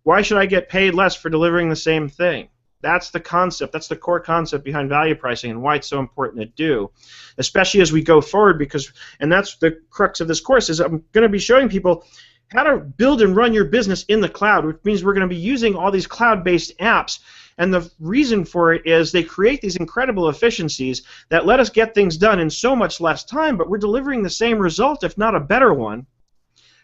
[SPEAKER 1] Why should I get paid less for delivering the same thing? That's the concept. That's the core concept behind value pricing and why it's so important to do, especially as we go forward, because, and that's the crux of this course, is I'm going to be showing people how to build and run your business in the cloud, which means we're going to be using all these cloud-based apps. And the reason for it is they create these incredible efficiencies that let us get things done in so much less time, but we're delivering the same result, if not a better one,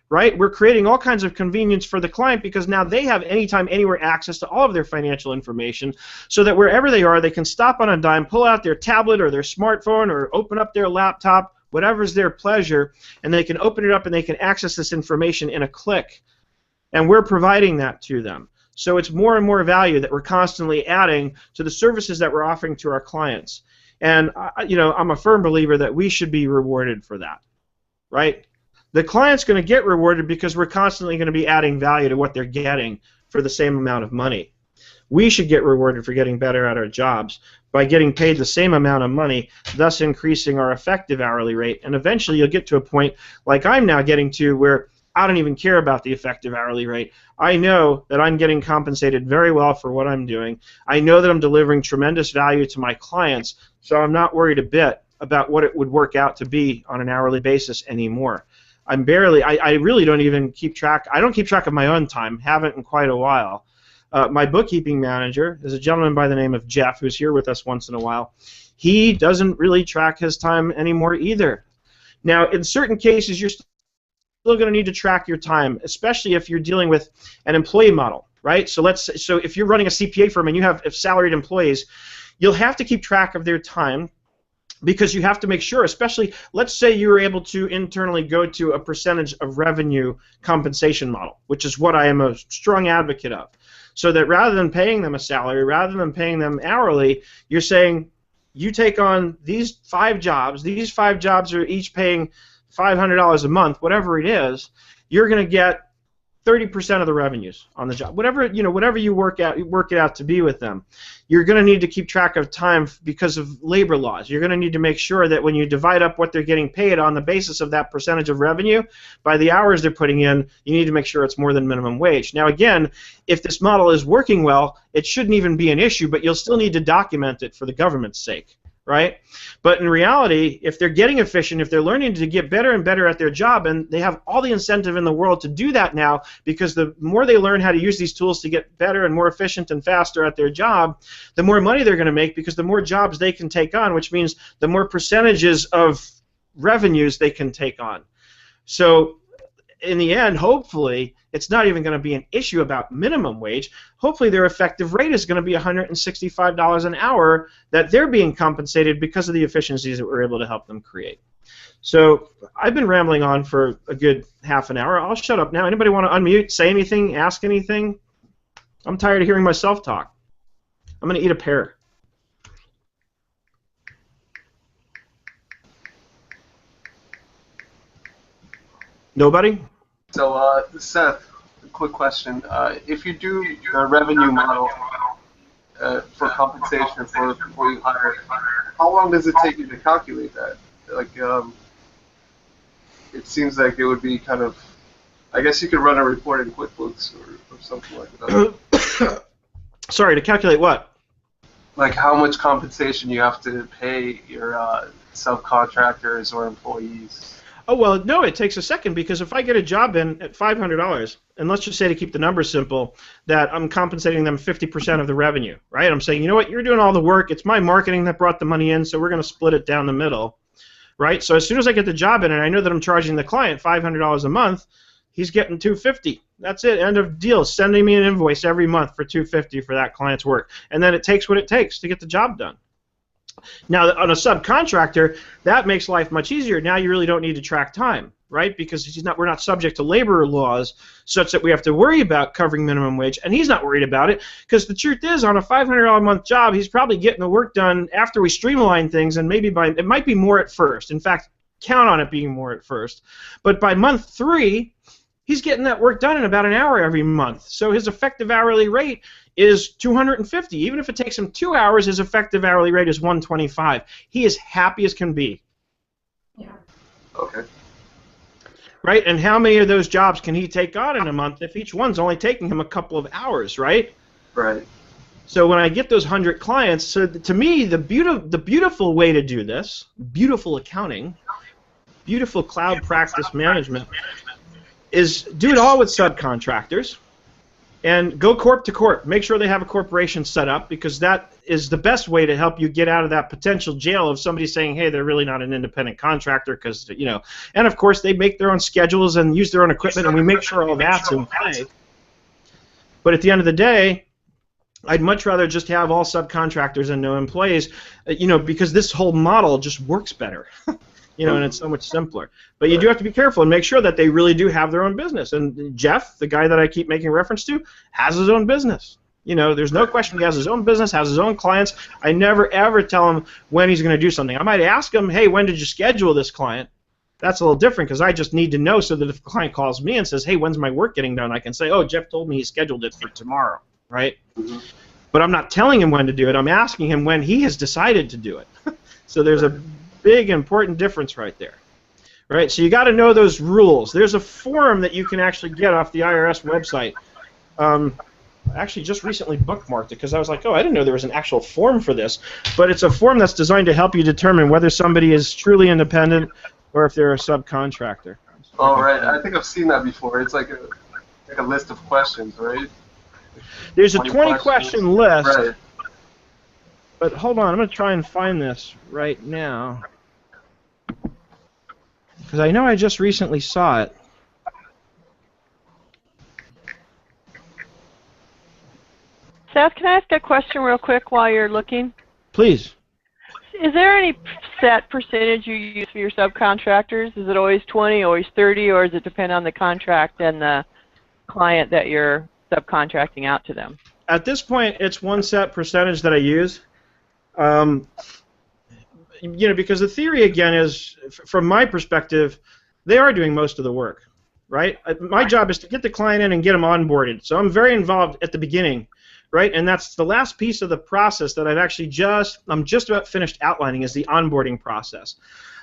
[SPEAKER 1] right? We're creating all kinds of convenience for the client because now they have anytime, anywhere access to all of their financial information so that wherever they are, they can stop on a dime, pull out their tablet or their smartphone or open up their laptop, whatever's their pleasure, and they can open it up and they can access this information in a click. And we're providing that to them. So it's more and more value that we're constantly adding to the services that we're offering to our clients. And you know, I'm a firm believer that we should be rewarded for that, right? The client's going to get rewarded because we're constantly going to be adding value to what they're getting for the same amount of money. We should get rewarded for getting better at our jobs by getting paid the same amount of money, thus increasing our effective hourly rate. And eventually you'll get to a point like I'm now getting to where I don't even care about the effective hourly rate. I know that I'm getting compensated very well for what I'm doing. I know that I'm delivering tremendous value to my clients, so I'm not worried a bit about what it would work out to be on an hourly basis anymore. I really don't even keep track. I don't keep track of my own time, haven't in quite a while. My bookkeeping manager is a gentleman by the name of Jeff, who's here with us once in a while. He doesn't really track his time anymore either. Now, in certain cases, you're still going to need to track your time, especially if you're dealing with an employee model, right? So if you're running a CPA firm and you have salaried employees, you'll have to keep track of their time because you have to make sure, especially, let's say you were able to internally go to a percentage of revenue compensation model, which is what I am a strong advocate of. So that rather than paying them a salary, rather than paying them hourly, you're saying you take on these 5 jobs. These 5 jobs are each paying $500 a month, whatever it is. You're going to get 30% of the revenues on the job. Whatever you work it out to be with them. You're going to need to keep track of time because of labor laws. You're going to need to make sure that when you divide up what they're getting paid on the basis of that percentage of revenue, by the hours they're putting in, you need to make sure it's more than minimum wage. Now again, if this model is working well, it shouldn't even be an issue, but you'll still need to document it for the government's sake, right? But in reality, if they're getting efficient, if they're learning to get better and better at their job, and they have all the incentive in the world to do that now, because the more they learn how to use these tools to get better and more efficient and faster at their job, the more money they're going to make, because the more jobs they can take on, which means the more percentages of revenues they can take on. So in the end, hopefully, it's not even going to be an issue about minimum wage. Hopefully their effective rate is going to be $165 an hour that they're being compensated because of the efficiencies that we're able to help them create. So I've been rambling on for a good half an hour. I'll shut up now. Anybody want to unmute, say anything, ask anything? I'm tired of hearing myself talk. I'm going to eat a pear. Nobody?
[SPEAKER 6] So, Seth, a quick question. If you do a revenue model for compensation for before you hire, how long does it take you to calculate that? Like, it seems like it would be kind of, I guess you could run a report in QuickBooks or something like that.
[SPEAKER 1] Sorry, to calculate what?
[SPEAKER 6] Like how much compensation you have to pay your subcontractors or employees.
[SPEAKER 1] Oh, well, no, it takes a second, because if I get a job in at $500, and let's just say, to keep the numbers simple, that I'm compensating them 50% of the revenue, right? I'm saying, you know what, you're doing all the work, it's my marketing that brought the money in, so we're going to split it down the middle, right? So as soon as I get the job in and I know that I'm charging the client $500 a month, he's getting $250. That's it, end of deal. Sending me an invoice every month for $250 for that client's work. And then it takes what it takes to get the job done. Now, on a subcontractor, that makes life much easier. Now you really don't need to track time, right? Because we're not subject to labor laws such that we have to worry about covering minimum wage, and he's not worried about it, because the truth is, on a $500 a month job, he's probably getting the work done after we streamline things, and maybe it might be more at first. In fact, count on it being more at first. But by month 3, he's getting that work done in about an hour every month. So his effective hourly rate is $250. Even if it takes him 2 hours, his effective hourly rate is $125. He is happy as can be.
[SPEAKER 6] Yeah. Okay.
[SPEAKER 1] Right? And how many of those jobs can he take on in a month if each one's only taking him a couple of hours, right?
[SPEAKER 6] Right.
[SPEAKER 1] So when I get those 100 clients, so to me, the beautiful way to do this, beautiful accounting, beautiful cloud practice management, is do it all with subcontractors and go corp to corp. Make sure they have a corporation set up, because that is the best way to help you get out of that potential jail of somebody saying, hey, they're really not an independent contractor, because, you know, and of course they make their own schedules and use their own equipment, and we make sure all that's in play. But at the end of the day, I'd much rather just have all subcontractors and no employees, you know, because this whole model just works better. You know, and it's so much simpler. But you do have to be careful and make sure that they really do have their own business. And Jeff, the guy that I keep making reference to, has his own business. You know, there's no question he has his own business, has his own clients. I never, ever tell him when he's going to do something. I might ask him, hey, when did you schedule this client? That's a little different, because I just need to know, so that if a client calls me and says, hey, when's my work getting done, I can say, oh, Jeff told me he scheduled it for tomorrow, right? Mm-hmm. But I'm not telling him when to do it. I'm asking him when he has decided to do it. So there's a big, important difference right there. Right? So you got to know those rules. There's a form that you can actually get off the IRS website. I actually just recently bookmarked it, because I was like, oh, I didn't know there was an actual form for this. But it's a form that's designed to help you determine whether somebody is truly independent or if they're a subcontractor.
[SPEAKER 6] Oh, right. I think I've seen that before. It's like a list of questions, right?
[SPEAKER 1] There's a 20-question list.
[SPEAKER 6] Right.
[SPEAKER 1] But hold on, I'm going to try and find this right now, because I know I just recently saw it.
[SPEAKER 7] Seth, can I ask a question real quick while you're looking?
[SPEAKER 1] Please.
[SPEAKER 7] Is there any set percentage you use for your subcontractors? Is it always 20, always 30, or does it depend on the contract and the client that you're subcontracting out to them?
[SPEAKER 1] At this point, it's one set percentage that I use. You know, because the theory, again, is, from my perspective, they are doing most of the work, right? My job is to get the client in and get them onboarded. So I'm very involved at the beginning, right? And that's the last piece of the process that I'm just about finished outlining, is the onboarding process.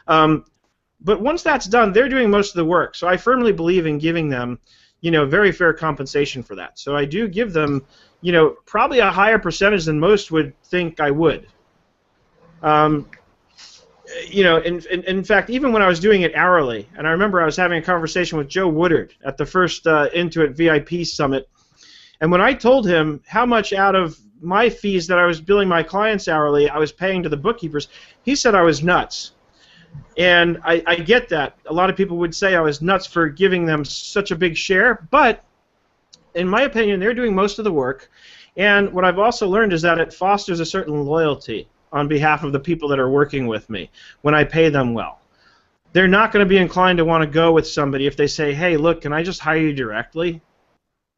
[SPEAKER 1] But once that's done, they're doing most of the work. So I firmly believe in giving them, you know, very fair compensation for that. So I do give them, you know, probably a higher percentage than most would think I would. You know, in fact, even when I was doing it hourly, and I remember I was having a conversation with Joe Woodard at the first Intuit VIP Summit, and when I told him how much out of my fees that I was billing my clients hourly I was paying to the bookkeepers, he said I was nuts. And I get that. A lot of people would say I was nuts for giving them such a big share, but in my opinion, they're doing most of the work. And what I've also learned is that it fosters a certain loyalty on behalf of the people that are working with me when I pay them well. They're not going to be inclined to want to go with somebody if they say, hey, look, can I just hire you directly?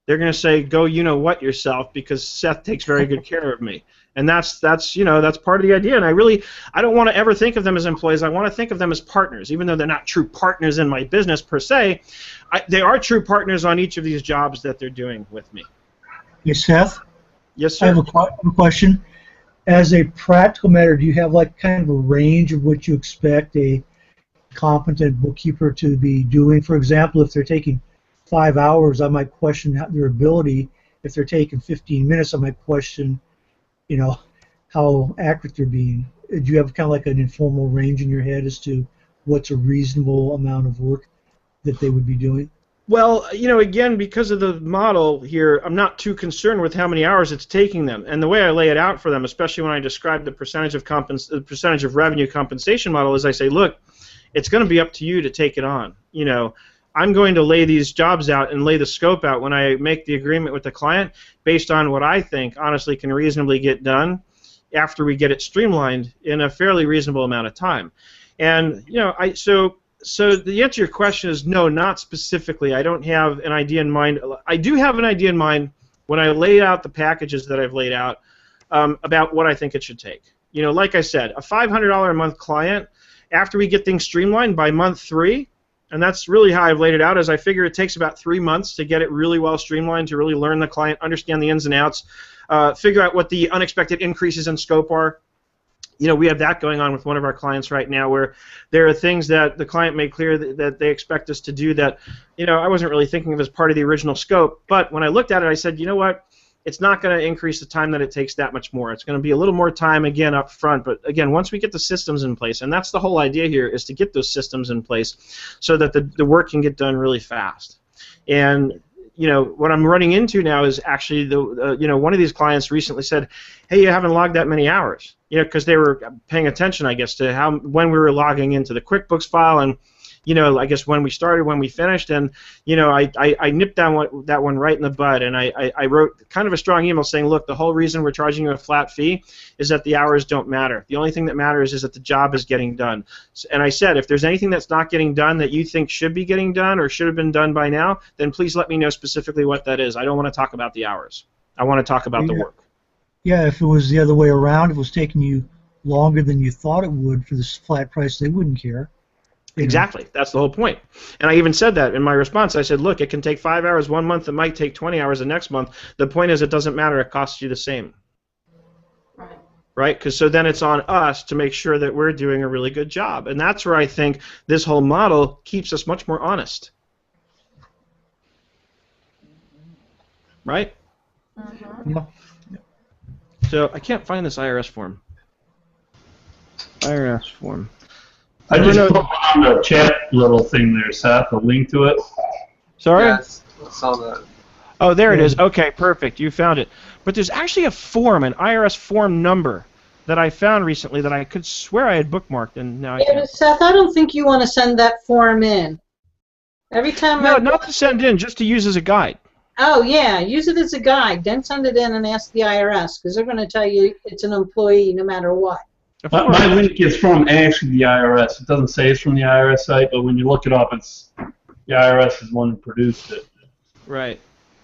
[SPEAKER 1] They're going to say, go you-know-what yourself, because Seth takes very good care of me. And that's part of the idea. And I don't want to ever think of them as employees. I want to think of them as partners, even though they're not true partners in my business per se. They are true partners on each of these jobs that they're doing with me.
[SPEAKER 2] Yes, Seth?
[SPEAKER 1] Yes, sir.
[SPEAKER 2] I have a question. As a practical matter, do you have like kind of a range of what you expect a competent bookkeeper to be doing? For example, if they're taking 5 hours, I might question their ability. If they're taking 15 minutes, I might question, you know, how accurate they're being. Do you have kind of like an informal range in your head as to what's a reasonable amount of work that they would be doing?
[SPEAKER 1] Well, you know, again, because of the model here, I'm not too concerned with how many hours it's taking them. And the way I lay it out for them, especially when I describe the percentage of revenue compensation model, is I say, look, it's going to be up to you to take it on. You know, I'm going to lay these jobs out and lay the scope out when I make the agreement with the client based on what I think, honestly, can reasonably get done after we get it streamlined in a fairly reasonable amount of time. And, you know, So the answer to your question is no, not specifically. I don't have an idea in mind. I do have an idea in mind when I lay out the packages that I've laid out about what I think it should take. You know, like I said, a $500 a month client, after we get things streamlined by month 3, and that's really how I've laid it out, is I figure it takes about 3 months to get it really well streamlined, to really learn the client, understand the ins and outs, figure out what the unexpected increases in scope are. You know, we have that going on with one of our clients right now, where there are things that the client made clear that they expect us to do that, you know, I wasn't really thinking of as part of the original scope. But when I looked at it, I said, you know what, it's not going to increase the time that it takes that much more. It's going to be a little more time, again, up front. But, again, once we get the systems in place, and that's the whole idea here, is to get those systems in place so that the work can get done really fast. And you know, what I'm running into now is actually you know, one of these clients recently said, hey, you haven't logged that many hours. You know, because they were paying attention, I guess, to when we were logging into the QuickBooks file, and you know, I guess when we started, when we finished, and you know, I nipped that one right in the bud, and I wrote kind of a strong email saying, look, the whole reason we're charging you a flat fee is that the hours don't matter. The only thing that matters is that the job is getting done. And I said, if there's anything that's not getting done that you think should be getting done or should have been done by now, then please let me know specifically what that is. I don't want to talk about the hours. I want to talk about the work.
[SPEAKER 2] Yeah, if it was the other way around, if it was taking you longer than you thought it would for this flat price, they wouldn't care.
[SPEAKER 1] Exactly. That's the whole point. And I even said that in my response. I said, look, it can take 5 hours one month. It might take 20 hours the next month. The point is it doesn't matter. It costs you the same. Right? Because so then it's on us to make sure that we're doing a really good job. And that's where I think this whole model keeps us much more honest. Right?
[SPEAKER 2] Mm-hmm. Yeah.
[SPEAKER 1] So I can't find this IRS form. IRS form.
[SPEAKER 4] I just put on the chat little thing there, Seth, a link to it.
[SPEAKER 1] Sorry?
[SPEAKER 6] Yes, I saw that.
[SPEAKER 1] Oh, there it is. Okay, perfect. You found it. But there's actually a form, an IRS form number, that I found recently that I could swear I had bookmarked, and now I can't.
[SPEAKER 3] Seth, I don't think you want to send that form in. Every time
[SPEAKER 1] No, not to send in, just to use as a guide.
[SPEAKER 3] Oh, yeah, use it as a guide. Then send it in and ask the IRS, because they're going to tell you it's an employee no matter what.
[SPEAKER 4] My link is from actually the IRS. It doesn't say it's from the IRS site, but when you look it up, it's the IRS is the one who produced it.
[SPEAKER 1] Right.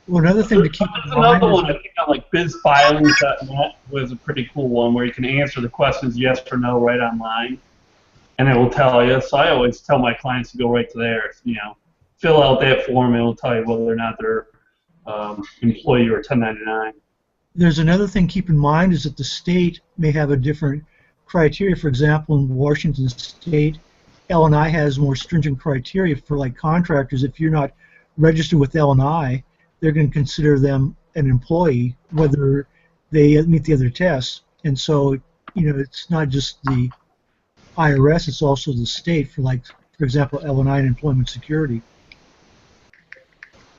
[SPEAKER 2] Well, another thing to keep in mind.
[SPEAKER 4] Another one, I think on like bizfilings.net was a pretty cool one where you can answer the questions yes or no right online, and it will tell you. So I always tell my clients to go right to there. You know, fill out that form, and it will tell you whether or not they're employee or 1099.
[SPEAKER 2] There's another thing to keep in mind is that the state may have a different criteria. For example, in Washington State, L&I has more stringent criteria for like contractors. If you're not registered with L&I, they're going to consider them an employee whether they meet the other tests. And so it's not just the IRS, it's also the state for, like, for example, L&I and employment security.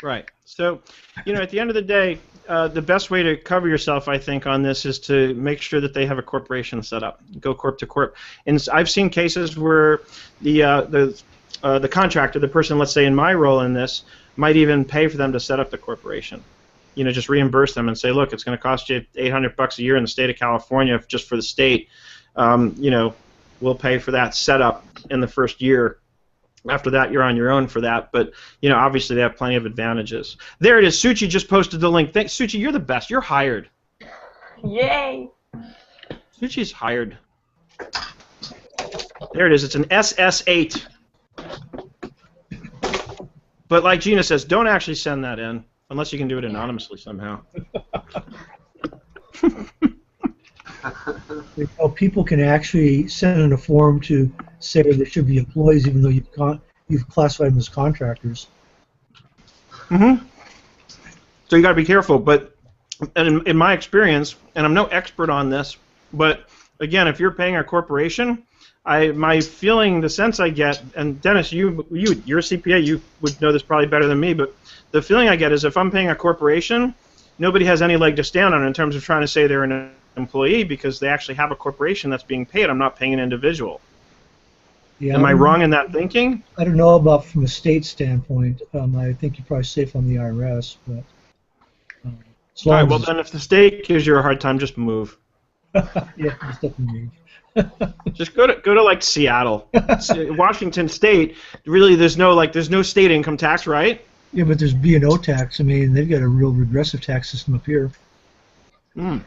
[SPEAKER 1] Right. So, at the end of the day, the best way to cover yourself, I think, on this is to make sure that they have a corporation set up. Go corp to corp. And I've seen cases where the contractor, the person, let's say, in my role in this, might even pay for them to set up the corporation. Just reimburse them and say, look, it's going to cost you $800 a year in the state of California just for the state. We'll pay for that setup in the first year. After that, you're on your own for that, but obviously they have plenty of advantages. There it is. Suchi just posted the link. Suchi, you're the best. You're hired.
[SPEAKER 5] Yay!
[SPEAKER 1] Suchi's hired. There it is. It's an SS8. But like Gina says, don't actually send that in unless you can do it anonymously somehow.
[SPEAKER 2] People can actually send in a form to say they should be employees, even though you've classified them as contractors.
[SPEAKER 1] Mm-hmm. So you got to be careful. But in my experience, and I'm no expert on this, but again, if you're paying a corporation, my feeling, the sense I get, and Dennis, you're a CPA, you would know this probably better than me, but the feeling I get is if I'm paying a corporation, nobody has any leg to stand on in terms of trying to say they're an employee because they actually have a corporation that's being paid. I'm not paying an individual. Yeah, am I wrong in that thinking?
[SPEAKER 2] I don't know about from a state standpoint. I think you're probably safe on the IRS, but.
[SPEAKER 1] All right. Well, then, if the state gives you a hard time, just move.
[SPEAKER 2] Yeah, just definitely move.
[SPEAKER 1] Just go to like Seattle, Washington State. Really, there's no state income tax, right?
[SPEAKER 2] Yeah, but there's B&O tax. I mean, they've got a real regressive tax system up here.
[SPEAKER 1] Hmm.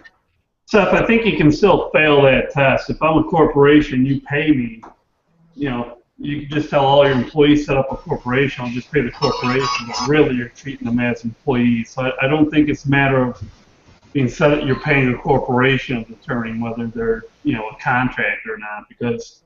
[SPEAKER 4] Seth, I think you can still fail that test. If I'm a corporation, you pay me. You can just tell all your employees set up a corporation. I'll just pay the corporation, but really you're treating them as employees. So I don't think it's a matter of being set up. You're paying a corporation determining whether they're a contractor or not, because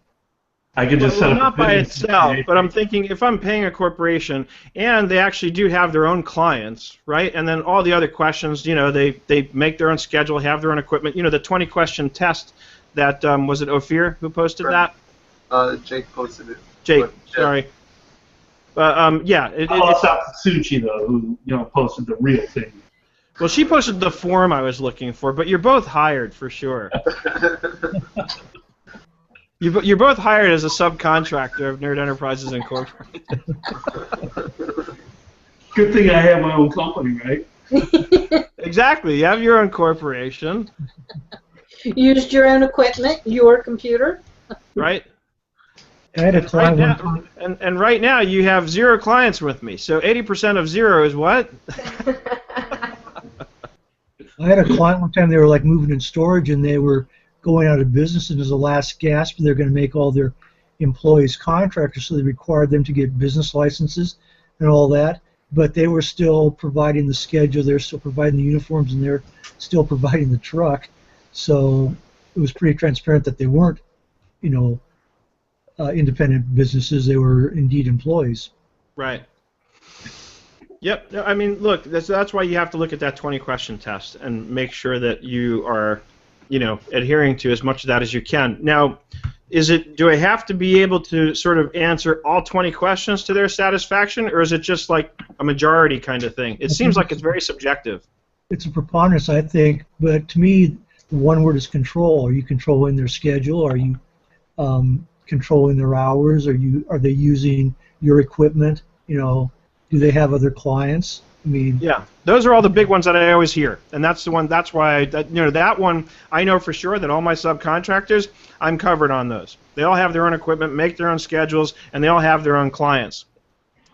[SPEAKER 4] I could just set up
[SPEAKER 1] not by itself. But I'm thinking if I'm paying a corporation and they actually do have their own clients, right? And then all the other questions, they make their own schedule, have their own equipment. The 20-question test that was it Ophir who posted that?
[SPEAKER 6] Jake posted it.
[SPEAKER 1] Jake, sorry. Yeah.
[SPEAKER 4] It's not Suchi, though, who posted the real thing.
[SPEAKER 1] Well, she posted the form I was looking for, but you're both hired for sure. You're both hired as a subcontractor of Nerd Enterprises Incorporated.
[SPEAKER 4] Good thing I have my own company, right?
[SPEAKER 1] Exactly. You have your own corporation.
[SPEAKER 3] Used your own equipment, your computer.
[SPEAKER 1] Right.
[SPEAKER 2] I had a client
[SPEAKER 1] and right now you have 0 clients with me. So 80% of 0 is what?
[SPEAKER 2] I had a client one time. They were like moving in storage, and they were going out of business, and as a last gasp, they're going to make all their employees contractors, so they required them to get business licenses and all that. But they were still providing the schedule. They're still providing the uniforms, and they're still providing the truck. So it was pretty transparent that they weren't, independent businesses. They were indeed employees.
[SPEAKER 1] Right. Yep. I mean, look, that's why you have to look at that 20-question test and make sure that you are, adhering to as much of that as you can. Now, do I have to be able to sort of answer all 20 questions to their satisfaction, or is it just like a majority kind of thing? It seems like it's very subjective.
[SPEAKER 2] It's a preponderance, I think, but to me, the one word is control. Are you controlling their schedule? Are you controlling their hours? Are they using your equipment? Do they have other clients? I mean,
[SPEAKER 1] yeah, those are all the big ones that I always hear, and that's the one. That's why that one I know for sure that all my subcontractors, I'm covered on those. They all have their own equipment, make their own schedules, and they all have their own clients.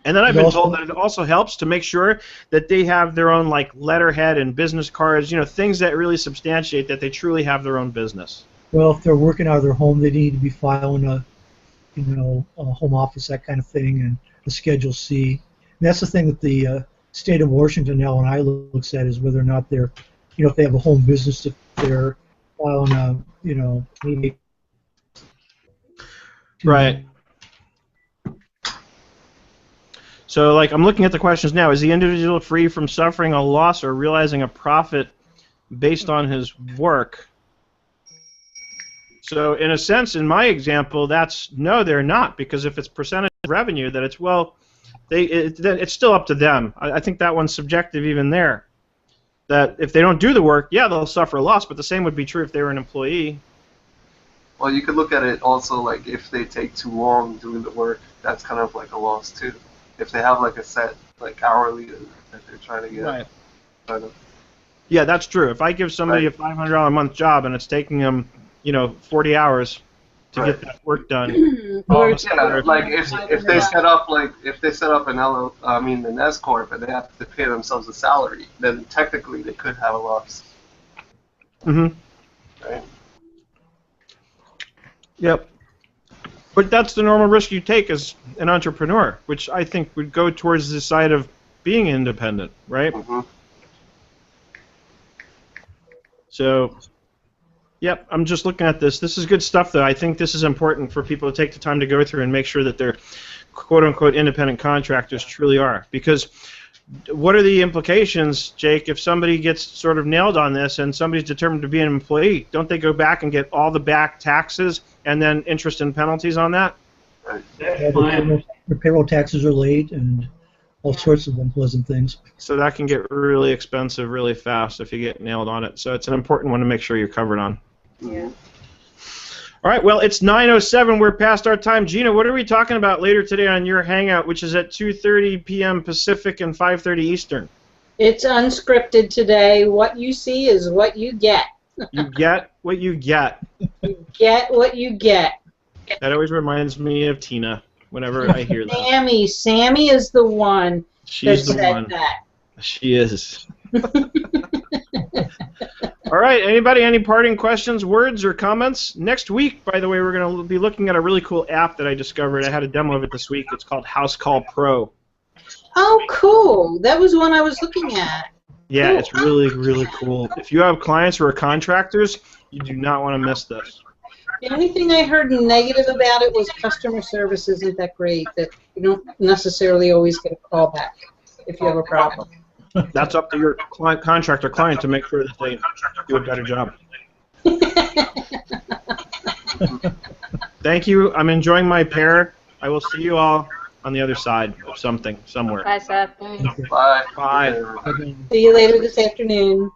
[SPEAKER 1] And then I've been told that it also helps to make sure that they have their own letterhead and business cards, things that really substantiate that they truly have their own business.
[SPEAKER 2] Well, if they're working out of their home, they need to be filing a home office, that kind of thing, and a Schedule C. And that's the thing that the state of Washington L&I looks at, is whether or not they're, if they have a home business, if they're filing a, maybe.
[SPEAKER 1] Right. So, I'm looking at the questions now. Is the individual free from suffering a loss or realizing a profit based on his work? So in a sense, in my example, that's no, they're not, because if it's percentage of revenue, then it's it's still up to them. I think that one's subjective even there. That if they don't do the work, yeah, they'll suffer a loss, but the same would be true if they were an employee.
[SPEAKER 6] Well, you could look at it also like if they take too long doing the work, that's kind of like a loss too. If they have like a set like hourly that they're trying to get.
[SPEAKER 1] Right.
[SPEAKER 6] Kind of.
[SPEAKER 1] Yeah, that's true. If I give somebody a $500 a month job and it's taking them, 40 hours to get that work done.
[SPEAKER 6] Yeah, like if they set up an S corp and they have to pay themselves a salary, then technically they could have a loss.
[SPEAKER 1] Mhm.
[SPEAKER 6] Right.
[SPEAKER 1] Yep. But that's the normal risk you take as an entrepreneur, which I think would go towards the side of being independent, right?
[SPEAKER 6] Mm-hmm.
[SPEAKER 1] So, yep, I'm just looking at this. This is good stuff, though. I think this is important for people to take the time to go through and make sure that their quote-unquote independent contractors truly are. Because what are the implications, Jake, if somebody gets sort of nailed on this and somebody's determined to be an employee? Don't they go back and get all the back taxes and then interest and penalties on that?
[SPEAKER 2] Yeah, the payroll taxes are late and all sorts of unpleasant things.
[SPEAKER 1] So that can get really expensive really fast if you get nailed on it. So it's an important one to make sure you're covered on.
[SPEAKER 3] Yeah.
[SPEAKER 1] All right, well, it's 9:07. We're past our time. Gina, what are we talking about later today on your Hangout, which is at 2:30 p.m. Pacific and 5:30 Eastern?
[SPEAKER 3] It's unscripted today. What you see is what you get.
[SPEAKER 1] You get what you get.
[SPEAKER 3] You get what you get.
[SPEAKER 1] That always reminds me of Tina whenever I hear that.
[SPEAKER 3] Sammy is the one
[SPEAKER 1] She's
[SPEAKER 3] that
[SPEAKER 1] the
[SPEAKER 3] said
[SPEAKER 1] one.
[SPEAKER 3] that.
[SPEAKER 1] She is. All right, anybody, any parting questions, words, or comments? Next week, by the way, we're going to be looking at a really cool app that I discovered. I had a demo of it this week. It's called House Call Pro.
[SPEAKER 3] Oh, cool. That was one I was looking at.
[SPEAKER 1] Yeah,
[SPEAKER 3] Cool.
[SPEAKER 1] it's really, really cool. If you have clients who are contractors, you do not want to miss this.
[SPEAKER 3] The only thing I heard negative about it was customer service isn't that great, that you don't necessarily always get a call back if you have a problem.
[SPEAKER 1] That's up to your contractor client to make sure that they do a better job. Thank you. I'm enjoying my pair. I will see you all on the other side of something, somewhere.
[SPEAKER 5] Bye, Seth.
[SPEAKER 6] Bye.
[SPEAKER 1] Bye.
[SPEAKER 3] See you later this afternoon.